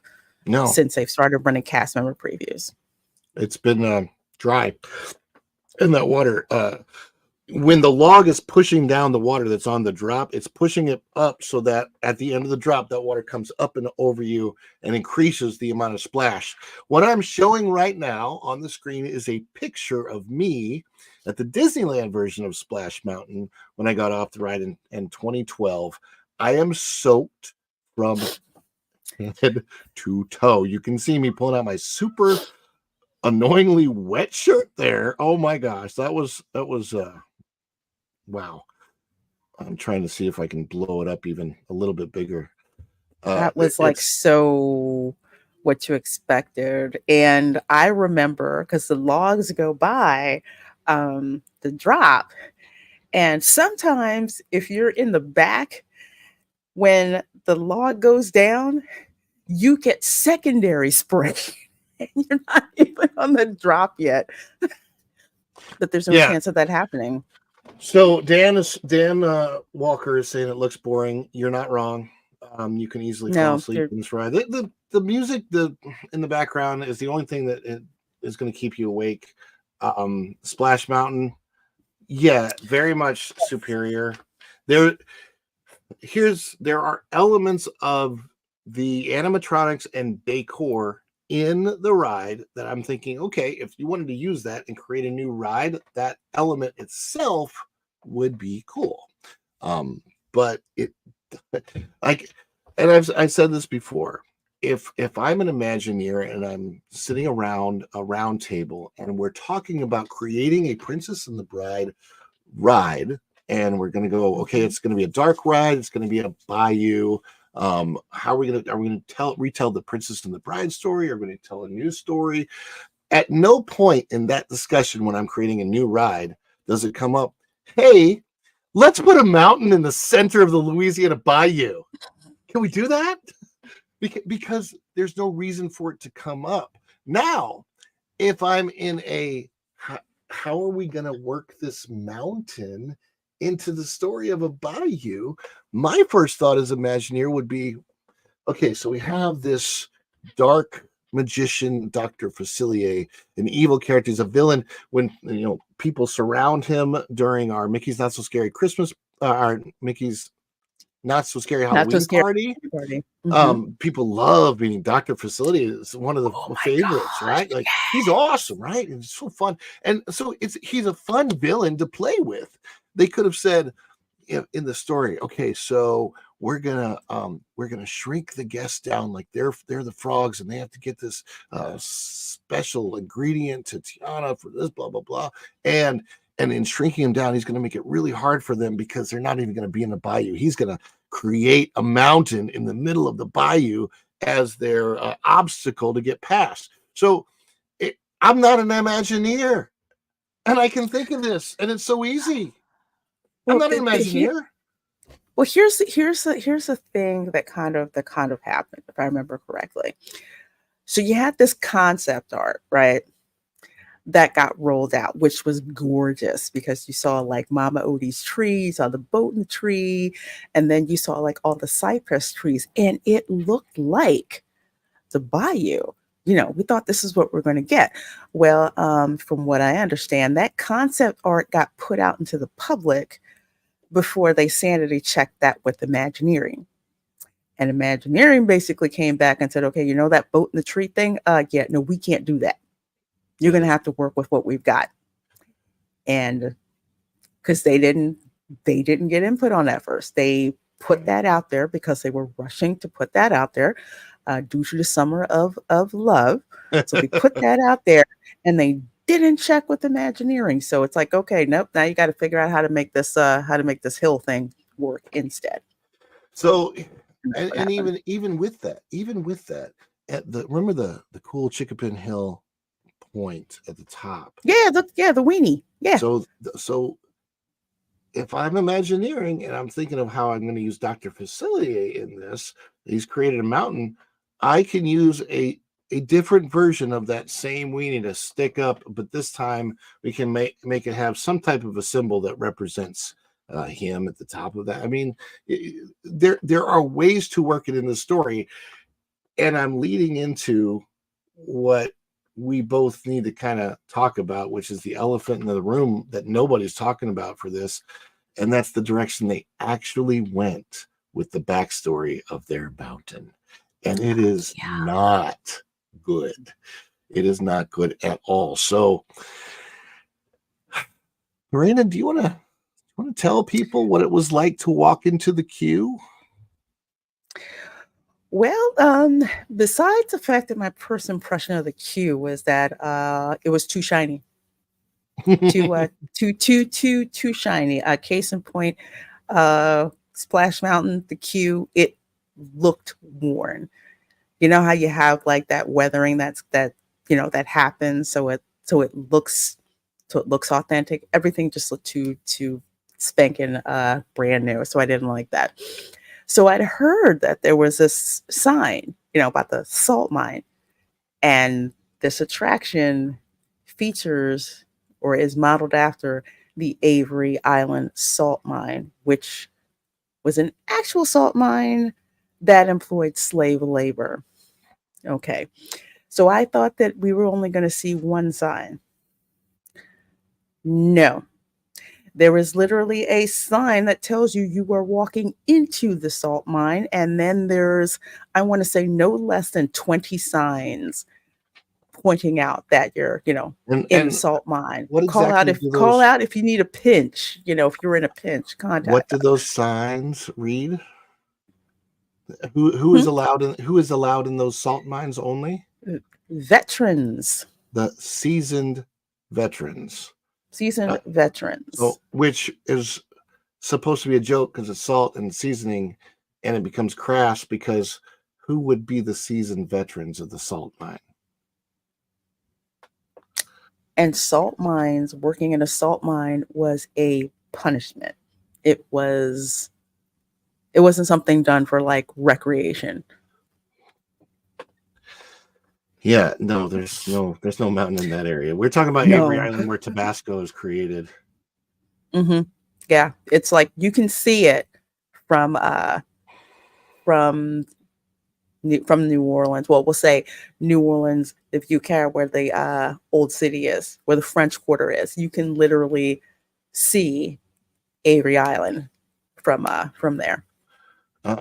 since they've started running cast member previews. It's been dry in that water. When the log is pushing down the water that's on the drop, it's pushing it up so that at the end of the drop, that water comes up and over you and increases the amount of splash. What I'm showing right now on the screen is a picture of me at the Disneyland version of Splash Mountain when I got off the ride in 2012. I am soaked from head to toe. You can see me pulling out my super annoyingly wet shirt there. Oh my gosh, that was wow. I'm trying to see if I can blow it up even a little bit bigger. That was like so what you expected. And I remember, because the logs go by the drop, and sometimes if you're in the back when the log goes down, you get secondary spray. And you're not even on the drop yet. But there's no chance of that happening. So Dan Walker is saying it looks boring. You're not wrong. You can easily fall asleep in this ride. The music in the background is the only thing that is going to keep you awake. Splash Mountain, yeah, very much superior. There are elements of the animatronics and decor in the ride that I'm thinking, okay, if you wanted to use that and create a new ride, that element itself would be cool. But it like, and I've said this before, if I'm an Imagineer and I'm sitting around a round table and we're talking about creating a Princess and the Bride ride, and we're going to go, okay, it's going to be a dark ride, it's going to be a Bayou. How are we going to retell the Princess and the Bride story? Are we going to tell a new story? At no point in that discussion when I'm creating a new ride does it come up, hey, let's put a mountain in the center of the Louisiana Bayou. Can we do that? Because there's no reason for it to come up. Now, if I'm in a how are we going to work this mountain into the story of a bayou? My first thought as Imagineer would be, okay, so we have this dark magician, Dr. Facilier, an evil character. He's a villain. When people surround him during our Mickey's Not So Scary Christmas, our Mickey's Not So Scary Not so Halloween scary party. party. Mhm. People love meeting Dr. Facility. Is one of the Oh my favorites, gosh. right? Like he's awesome, right? And it's so fun. And so he's a fun villain to play with. They could have said in the story, okay, so we're gonna shrink the guests down like they're the frogs and they have to get this special ingredient to Tiana for this blah blah blah, and in shrinking them down he's going to make it really hard for them because they're not even going to be in the bayou. He's going to create a mountain in the middle of the bayou as their obstacle to get past. So I'm not an Imagineer and I can think of this and it's so easy. I'm not an Imagineer. Well, here's the thing that kind of happened, if I remember correctly. So you had this concept art, right, that got rolled out, which was gorgeous because you saw like Mama Odie's tree, you saw the boat in the tree, and then you saw like all the cypress trees, and it looked like the bayou. We thought this is what we're going to get. Well, from what I understand, that concept art got put out into the public before they sanity checked that with Imagineering. And Imagineering basically came back and said, okay, that boat in the tree thing? Yeah, no, we can't do that. You're going to have to work with what we've got. And because they didn't get input on that first. They put that out there because they were rushing to put that out there due to the summer of love. So they put that out there and they didn't check with Imagineering. So it's like, okay, nope, now you got to figure out how to make this hill thing work instead. So and even with that, remember the cool Chickapin Hill point at the top. Yeah, the weenie. Yeah. So if I'm Imagineering and I'm thinking of how I'm going to use Dr. Facilier in this, he's created a mountain. I can use a different version of that same weenie to stick up, but this time we can make it have some type of a symbol that represents him at the top of that. I mean, there are ways to work it in the story, and I'm leading into what we both need to kind of talk about, which is the elephant in the room that nobody's talking about for this, and that's the direction they actually went with the backstory of their mountain. And it is not good. It is not good at all. So, Reina, do you want to tell people what it was like to walk into the queue? Well, besides the fact that my first impression of the queue was that it was too shiny. too shiny. Case in point, Splash Mountain, the queue, it looked worn. You know how you have like that weathering that happens, so it looks authentic. Everything just looked too spanking brand new, so I didn't like that. So I'd heard that there was this sign, about the salt mine, and this attraction features or is modeled after the Avery Island salt mine, which was an actual salt mine that employed slave labor. Okay. So I thought that we were only going to see one sign. No. There is literally a sign that tells you are walking into the salt mine. And then there's, I want to say, no less than 20 signs pointing out that you're, in the salt mine. What exactly call out if you need a pinch, if you're in a pinch, contact What do us. those signs read? Who is allowed in those salt mines only? Veterans. The seasoned veterans. Veterans. So, which is supposed to be a joke because it's salt and seasoning, and it becomes crass because who would be the seasoned veterans of the salt mine? And working in a salt mine was a punishment. It wasn't something done for like recreation. Yeah, no, there's no mountain in that area. We're talking about Avery No. Island where Tabasco is created. Hmm. Yeah, it's like you can see it from from from New Orleans. Well, we'll say New Orleans, if you care where the old city is, where the French Quarter is. You can literally see Avery Island from there.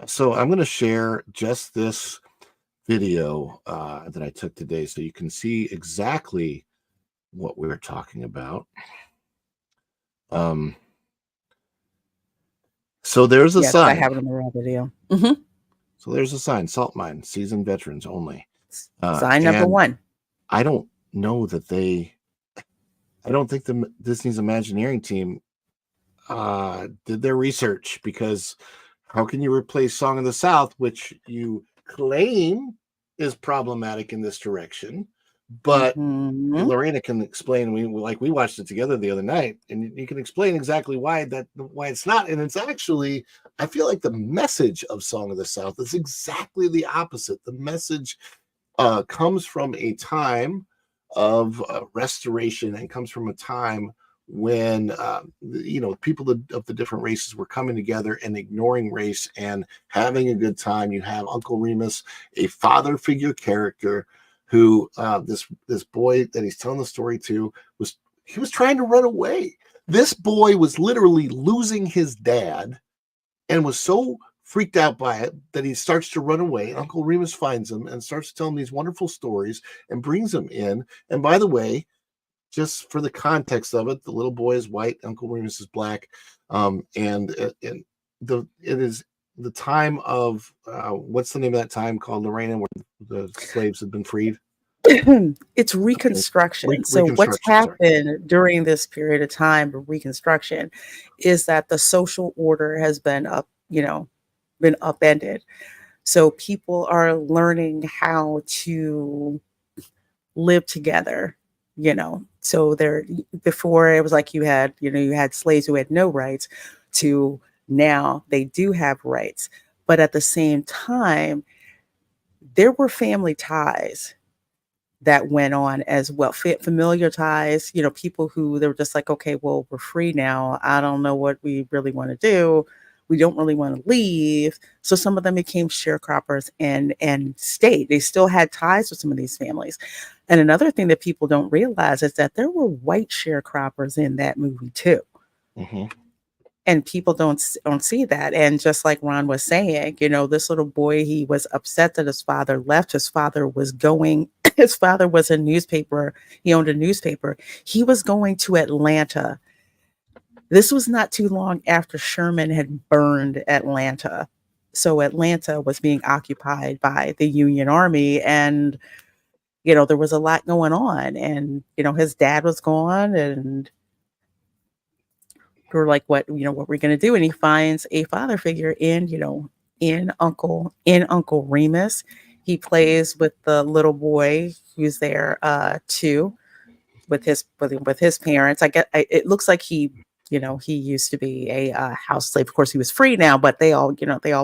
So I'm going to share just this video that I took today so you can see exactly what we're talking about. Um, so there's a Yeah, because I sign. have it in the raw video. Hmm. So there's a sign, salt mine, seasoned veterans only. Sign number And one. I don't know that I don't think the Disney's Imagineering team did their research, because how can you replace Song of the South, which you claim is problematic in this direction? But Hmm. Lorena can explain. We watched it together the other night, and you can explain exactly why it's not. And it's actually, I feel like the message of Song of the South is exactly the opposite. The message comes from a time of restoration, and comes from a time when people of the different races were coming together and ignoring race and having a good time. You have Uncle Remus, a father figure character, who this boy that he's telling the story to was trying to run away. This boy was literally losing his dad and was so freaked out by it that he starts to run away. Uncle Remus finds him and starts to tell him these wonderful stories and brings him in. And by the way, just for the context of it, the little boy is white, Uncle Remus is black, and it is the time of what's the name of that time called, Lorena, where the slaves had been freed? It's Reconstruction. So what's Reconstruction. Sorry. happened during this period of time of Reconstruction is that the social order has been been upended. So people are learning how to live together, So there, before it was like you had slaves who had no rights, to now they do have rights. But at the same time, there were family ties that went on as well. Familiar ties, people who they were just like, okay, well, we're free now. I don't know what we really want to do. We don't really want to leave. So some of them became sharecroppers and stayed. They still had ties with some of these families. And another thing that people don't realize is that there were white sharecroppers in that movie too. Mm-hmm. And people don't see that. And just like Ron was saying, this little boy, he was upset that his father left. His father was going. His father was a newspaper. He owned a newspaper. He was going to Atlanta. This was not too long after Sherman had burned Atlanta. So Atlanta was being occupied by the Union Army, and there was a lot going on. And his dad was gone, and we're like, what we're going to do? And he finds a father figure in Uncle Remus. He plays with the little boy who's there too, with his parents. It looks like he used to be a house slave. Of course, he was free now, but they all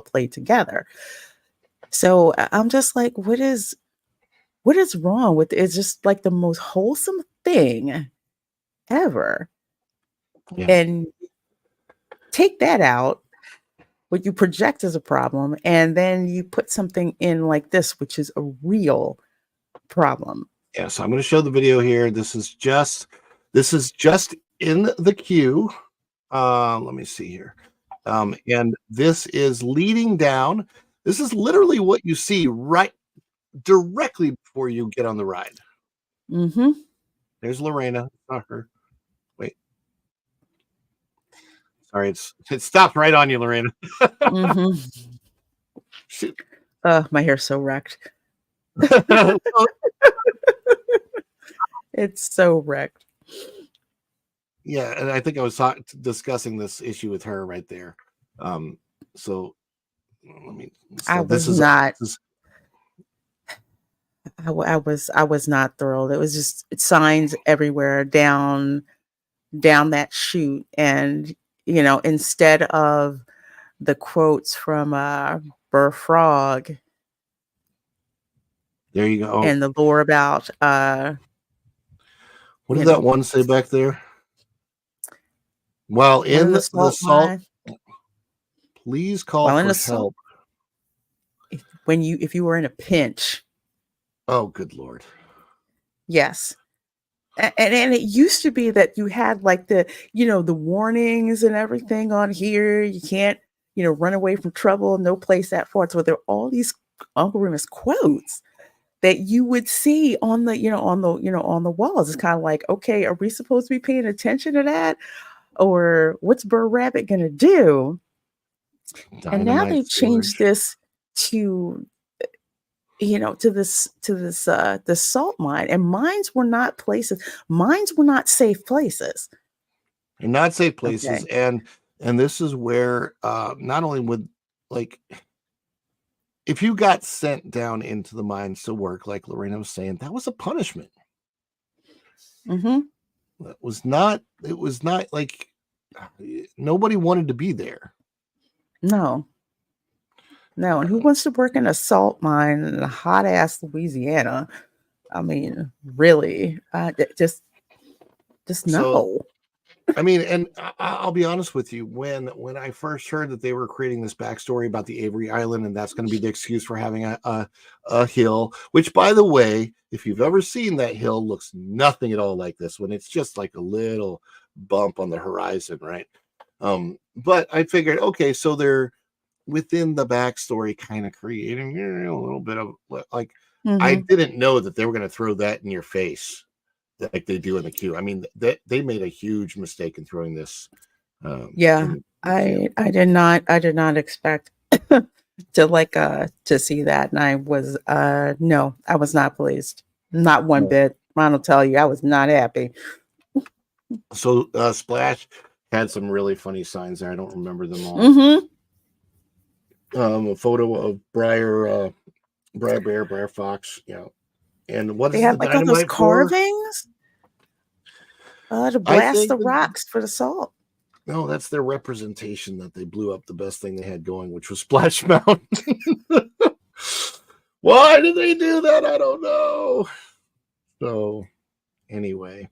played together. So I'm just like, what is wrong with it? It's just like the most wholesome thing ever. Yeah. And take that out, what you project as a problem, and then you put something in like this, which is a real problem. Yeah. So I'm going to show the video here. This is just in the queue. Let me see here. And this is leading down. This is literally what you see right directly before you get on the ride. Mm-hmm. There's Lorena. Not her. Wait. Sorry, it stopped right on you, Lorena. Mm-hmm. Shoot. My hair's so wrecked. It's so wrecked. Yeah, and I think I was discussing this issue with her right there. So let me. I So this was is. not. This is I was not thrilled. It was just signs everywhere down that chute, and instead of the quotes from Burr Frog, There you go. and the lore about What did that one say back there? While in the salt, please call for help. If you were in a pinch. Oh, good Lord. Yes. And it used to be that you had like the warnings and everything on here. You can't, run away from trouble, no place that far. So there are all these Uncle Remus quotes that you would see on the walls. It's kind of like, okay, are we supposed to be paying attention to that? Or what's Burr Rabbit gonna do? Dynamite and now they've storage. changed this to this salt mine, and mines were not safe places. And not safe places. Okay. And this is where not only would, like, if you got sent down into the mines to work, like Lorena was saying, that was a punishment. Mm-hmm. It was not like nobody wanted to be there. No. And who wants to work in a salt mine in a hot ass Louisiana? I mean, really, just no. So, I mean, and I'll be honest with you, when I first heard that they were creating this backstory about the Avery Island, and that's going to be the excuse for having a hill, which, by the way, if you've ever seen that hill, looks nothing at all like this one. It's just like a little bump on the horizon, right? But I figured, okay, so they're within the backstory kind of creating a little bit of like, I didn't know that they were going to throw that in your face like they do in the queue. I mean, they made a huge mistake in throwing this. I did not expect to see that, and I was no, I was not pleased, not one bit. I'll tell you, I was not happy. So Splash had some really funny signs there. I don't remember them all. A photo of Briar Bear, Briar Fox, and what they is have the like all those carvings to blast the rocks for the salt. No, that's their representation that they blew up the best thing they had going, which was Splash Mountain. Why did they do that? I don't know. So anyway,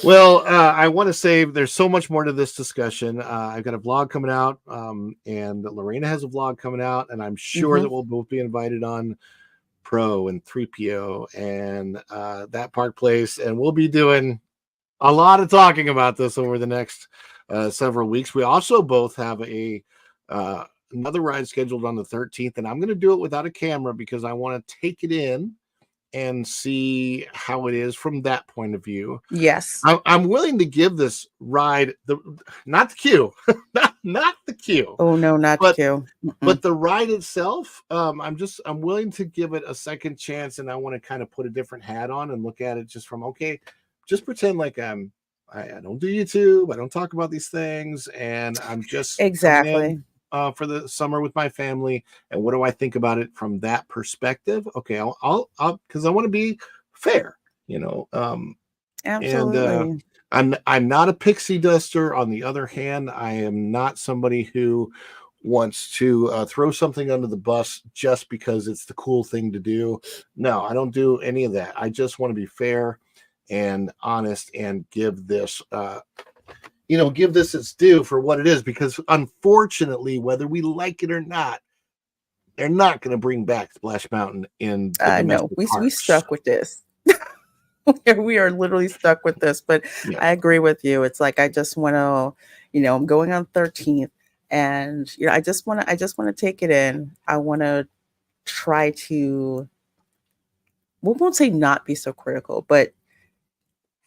well, I want to say there's so much more to this discussion. I've got a vlog coming out, and Lorena has a vlog coming out, and I'm sure that we'll both be invited on Pro and 3PO and that Park Place, and we'll be doing a lot of talking about this over the next several weeks. We also both have another ride scheduled on the 13th, and I'm going to do it without a camera because I want to take it in and see how it is from that point of view. Yes, I'm willing to give this ride not the queue, not the queue. Oh no, not the queue. But the ride itself, I'm willing to give it a second chance, and I want to kind of put a different hat on and look at it just from just pretend like I don't do YouTube, I don't talk about these things, and I'm just exactly. For the summer with my family, and what do I think about it from that perspective? Okay, I'll because I want to be fair, Absolutely. And I'm not a pixie duster. On the other hand, I am not somebody who wants to throw something under the bus just because it's the cool thing to do. No, I don't do any of that. I just want to be fair and honest and give this its due for what it is, because unfortunately, whether we like it or not, they're not going to bring back Splash Mountain in the no, we stuck with this. We are literally stuck with this, but I agree with you. It's like, I just want to, I'm going on 13th, and I just want to take it in. I want to try to, we won't say not be so critical, but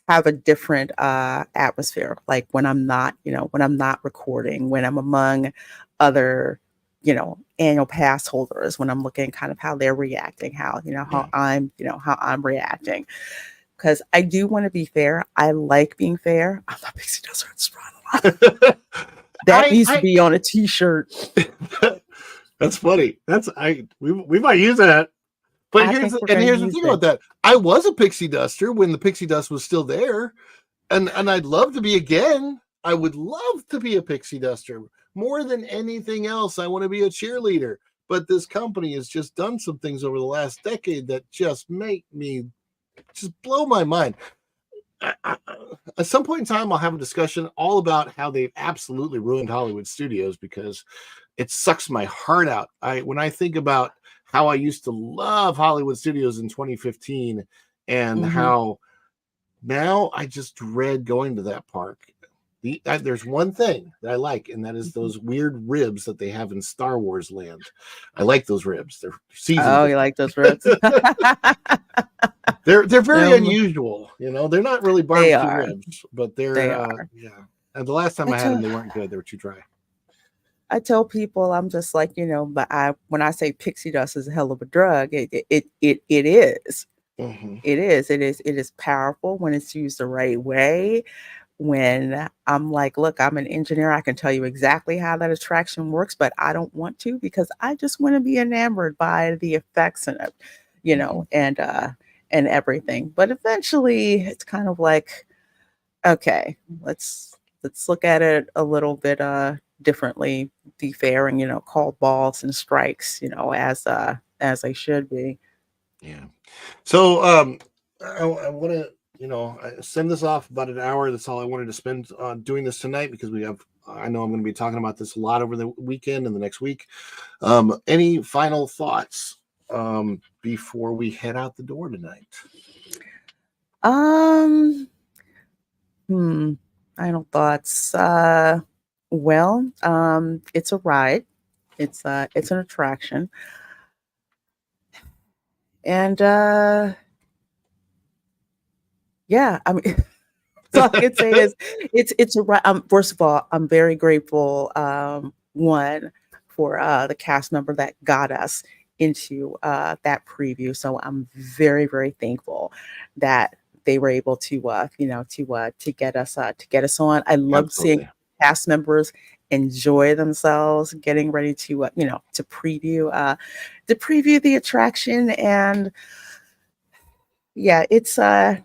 have a different atmosphere, like when I'm not recording, when I'm among other annual pass holders, when I'm looking kind of how they're reacting, how I'm reacting, because I do want to be fair. I like being fair. I'm not Pixie Dust that needs to be on a t-shirt. That's funny. We might use that. But here's the thing about that. I was a pixie duster when the pixie dust was still there. And I'd love to be again. I would love to be a pixie duster. More than anything else, I want to be a cheerleader. but this company has just done some things over the last decade that just make me just blow my mind. At some point in time, I'll have a discussion all about how they've absolutely ruined Hollywood studios, because it sucks my heart out. When I think about how I used to love Hollywood studios in 2015 and how now I just dread going to that park. There's one thing that I like, and that is those weird ribs that they have in Star Wars land. I like those ribs. They're seasoned. Oh, you like those ribs? They're very unusual. They're not really barbecue ribs, but They they're are. yeah. And the last time I had them, they weren't good. They were too dry. I tell people, I'm just like, but when I say pixie dust is a hell of a drug, it is. It is powerful when it's used the right way. When I'm like, look, I'm an engineer, I can tell you exactly how that attraction works, but I don't want to, because I just want to be enamored by the effects and and everything. But eventually it's kind of like, okay, let's look at it a little bit differently, be fair, and call balls and strikes, as they should be. Yeah. So I want to I send this off about an hour. That's all I wanted to spend on doing this tonight, because I know I'm going to be talking about this a lot over the weekend and the next week. Any final thoughts before we head out the door tonight? Final thoughts. Well, it's a ride. It's an attraction. And yeah, I mean, all I can say is it's a ride. First of all, I'm very grateful, one, for the cast member that got us into that preview. So I'm very, very thankful that they were able to to get us on. I love seeing cast members enjoy themselves, getting ready to to preview the attraction. And yeah, it's a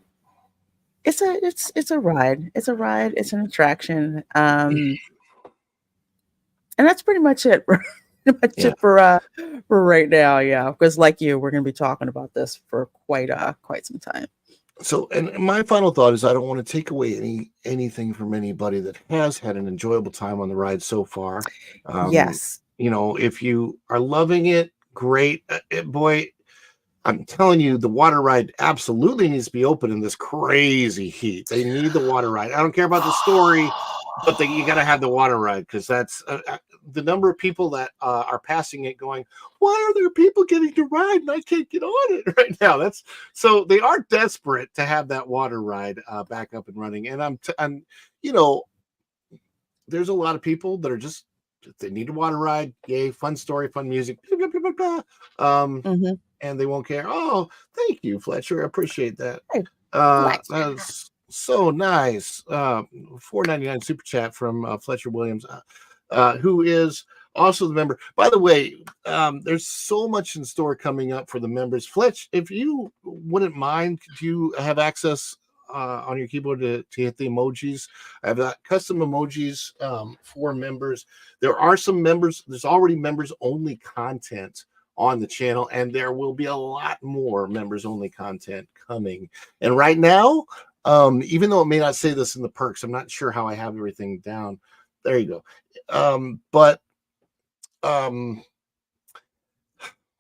ride. It's a ride. It's an attraction. And that's pretty much it. It for right now. Yeah, because like you, we're going to be talking about this for quite some time. So, and my final thought is, I don't want to take away anything from anybody that has had an enjoyable time on the ride so far. Yes. If you are loving it, great. Boy, I'm telling you, the water ride absolutely needs to be open in this crazy heat. They need the water ride. I don't care about the story, but you got to have the water ride, because that's the number of people that are passing it going, why are there people getting to ride and I can't get on it right now? So they are desperate to have that water ride back up and running. And I'm there's a lot of people that are just, they need a water ride. Yay, fun story, fun music. And they won't care. Oh, thank you, Fletcher. I appreciate that. That's so nice. $4.99 super chat from Fletcher Williams, who is also the member. By the way, there's so much in store coming up for the members. Fletch, if you wouldn't mind, could you have access on your keyboard to hit the emojis? I have custom emojis for members. There are some members. There's already members only content on the channel, and there will be a lot more members only content coming. And right now, even though it may not say this in the perks, I'm not sure how I have everything down. There you go. But what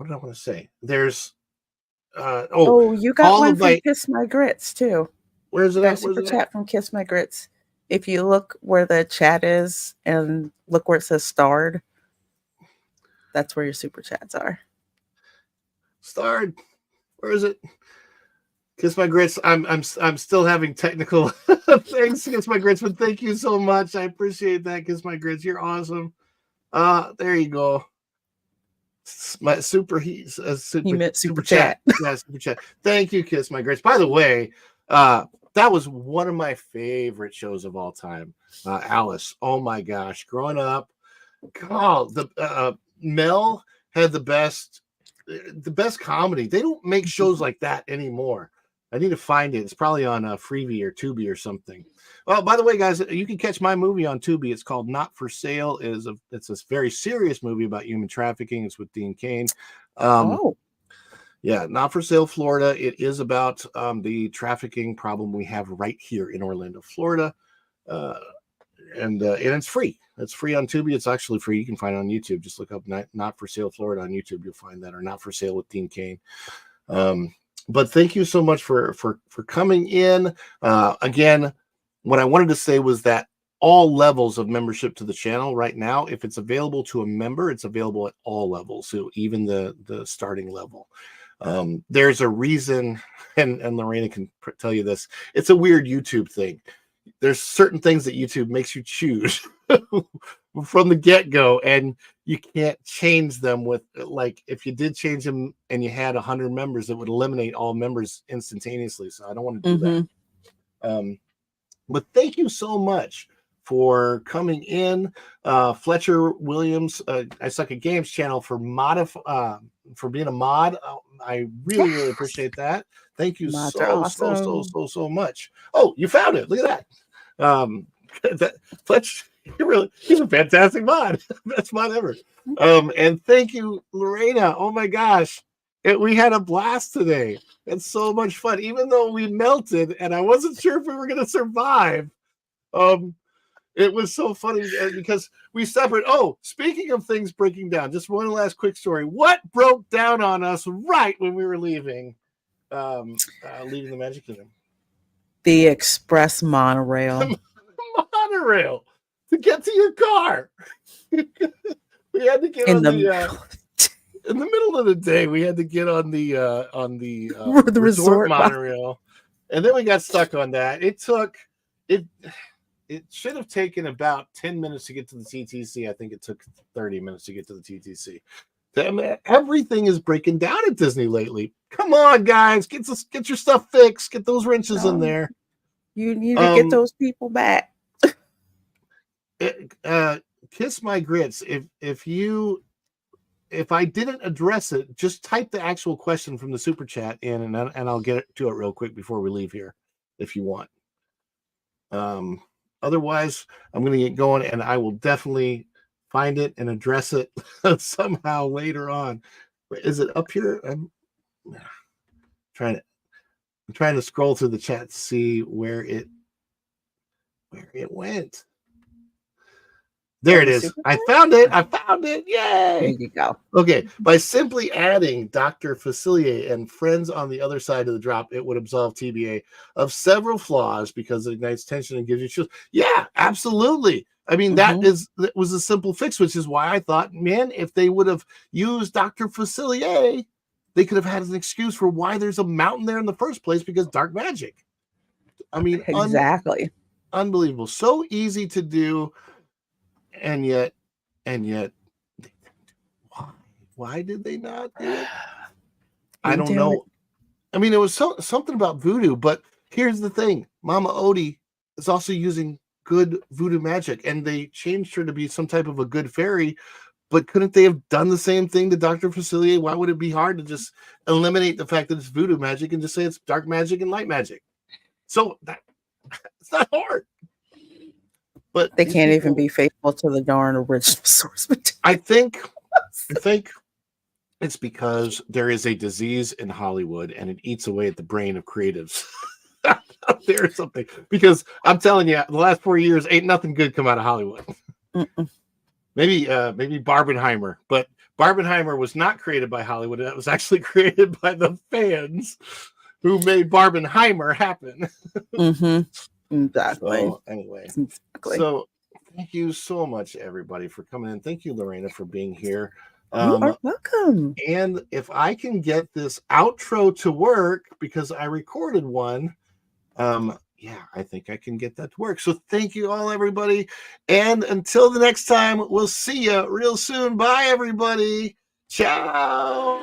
did I want to say? There's you got one from Kiss My Grits too. Where's it at? Super chat from Kiss My Grits. If you look where the chat is and look where it says starred, that's where your super chats are. Starred. Where is it? Kiss My Grits. I'm still having technical things. Kiss My Grits, but thank you so much. I appreciate that. Kiss My Grits. You're awesome. There you go. My super he meant super chat. Yeah, super chat. Thank you, Kiss My Grits. By the way, that was one of my favorite shows of all time. Alice. Oh my gosh. Growing up, God, the Mel had the best comedy. They don't make shows like that anymore. I need to find it. It's probably on Freevee or Tubi or something. Well, by the way, guys, you can catch my movie on Tubi. It's called Not for Sale. It's a very serious movie about human trafficking. It's with Dean Cain. Yeah, Not for Sale, Florida. It is about the trafficking problem we have right here in Orlando, Florida. And it's free. It's free on Tubi. It's actually free. You can find it on YouTube. Just look up Not for Sale, Florida on YouTube. You'll find that, or Not for Sale with Dean Cain. But thank you so much for coming in. Again, what I wanted to say was that all levels of membership to the channel right now, if it's available to a member, it's available at all levels, so even the starting level. There's a reason, and Lorena can tell you this. It's a weird YouTube thing. There's certain things that YouTube makes you choose from the get-go, and you can't change them with, like, if you did change them and you had 100 members, it would eliminate all members instantaneously. So I don't want to do that. But thank you so much for coming in. Fletcher Williams, I Suck at Games channel, for being a mod. I really appreciate that. Thank you so much. Oh, you found it. Look at that. Fletcher, he's a fantastic mod. Best mod ever. And thank you, Lorena. Oh my gosh. We had a blast today. It's so much fun, even though we melted and I wasn't sure if we were going to survive. It was so funny because we suffered. Oh, speaking of things breaking down, just one last quick story. What broke down on us right when we were leaving the Magic Kingdom? The express monorail. Monorail to get to your car. We had to get in the middle of the day. We had to get on the resort monorail, and then we got stuck on that. It should have taken about 10 minutes to get to the TTC. I think it took 30 minutes to get to the TTC. Everything is breaking down at Disney lately. Come on, guys, get your stuff fixed. Get those wrenches in there. You need to get those people back. Kiss my grits. If I didn't address it, just type the actual question from the super chat in, and I'll get to it real quick before we leave here, if you want. Otherwise, I'm going to get going, and I will definitely find it and address it somehow later on. Is it up here? I'm trying to scroll through the chat to see where it went. There it is. I found it. Yay! There you go. Okay. By simply adding Dr. Facilier and friends on the other side of the drop, it would absolve TBA of several flaws because it ignites tension and gives you chills. Yeah, absolutely. I mean, that was a simple fix, which is why I thought, man, if they would have used Dr. Facilier, they could have had an excuse for why there's a mountain there in the first place, because dark magic. I mean, exactly. Unbelievable. So easy to do. And yet, why did they not do it? I don't know. I mean, it was something about voodoo, but here's the thing. Mama Odie is also using good voodoo magic, and they changed her to be some type of a good fairy, but couldn't they have done the same thing to Dr. Facilier? Why would it be hard to just eliminate the fact that it's voodoo magic and just say it's dark magic and light magic? So it's not hard. But they can't even be faithful to the darn original source material. I think it's because there is a disease in Hollywood and it eats away at the brain of creatives. There's something, because I'm telling you, the last 4 years ain't nothing good come out of Hollywood. Maybe Barbenheimer, but Barbenheimer was not created by Hollywood. That was actually created by the fans who made Barbenheimer happen. Exactly. So, anyway, so thank you so much, everybody, for coming in. Thank you, Lorena, for being here. You are welcome. And if I can get this outro to work, because I recorded one, yeah, I think I can get that to work. So thank you all, everybody. And until the next time, we'll see you real soon. Bye, everybody. Ciao.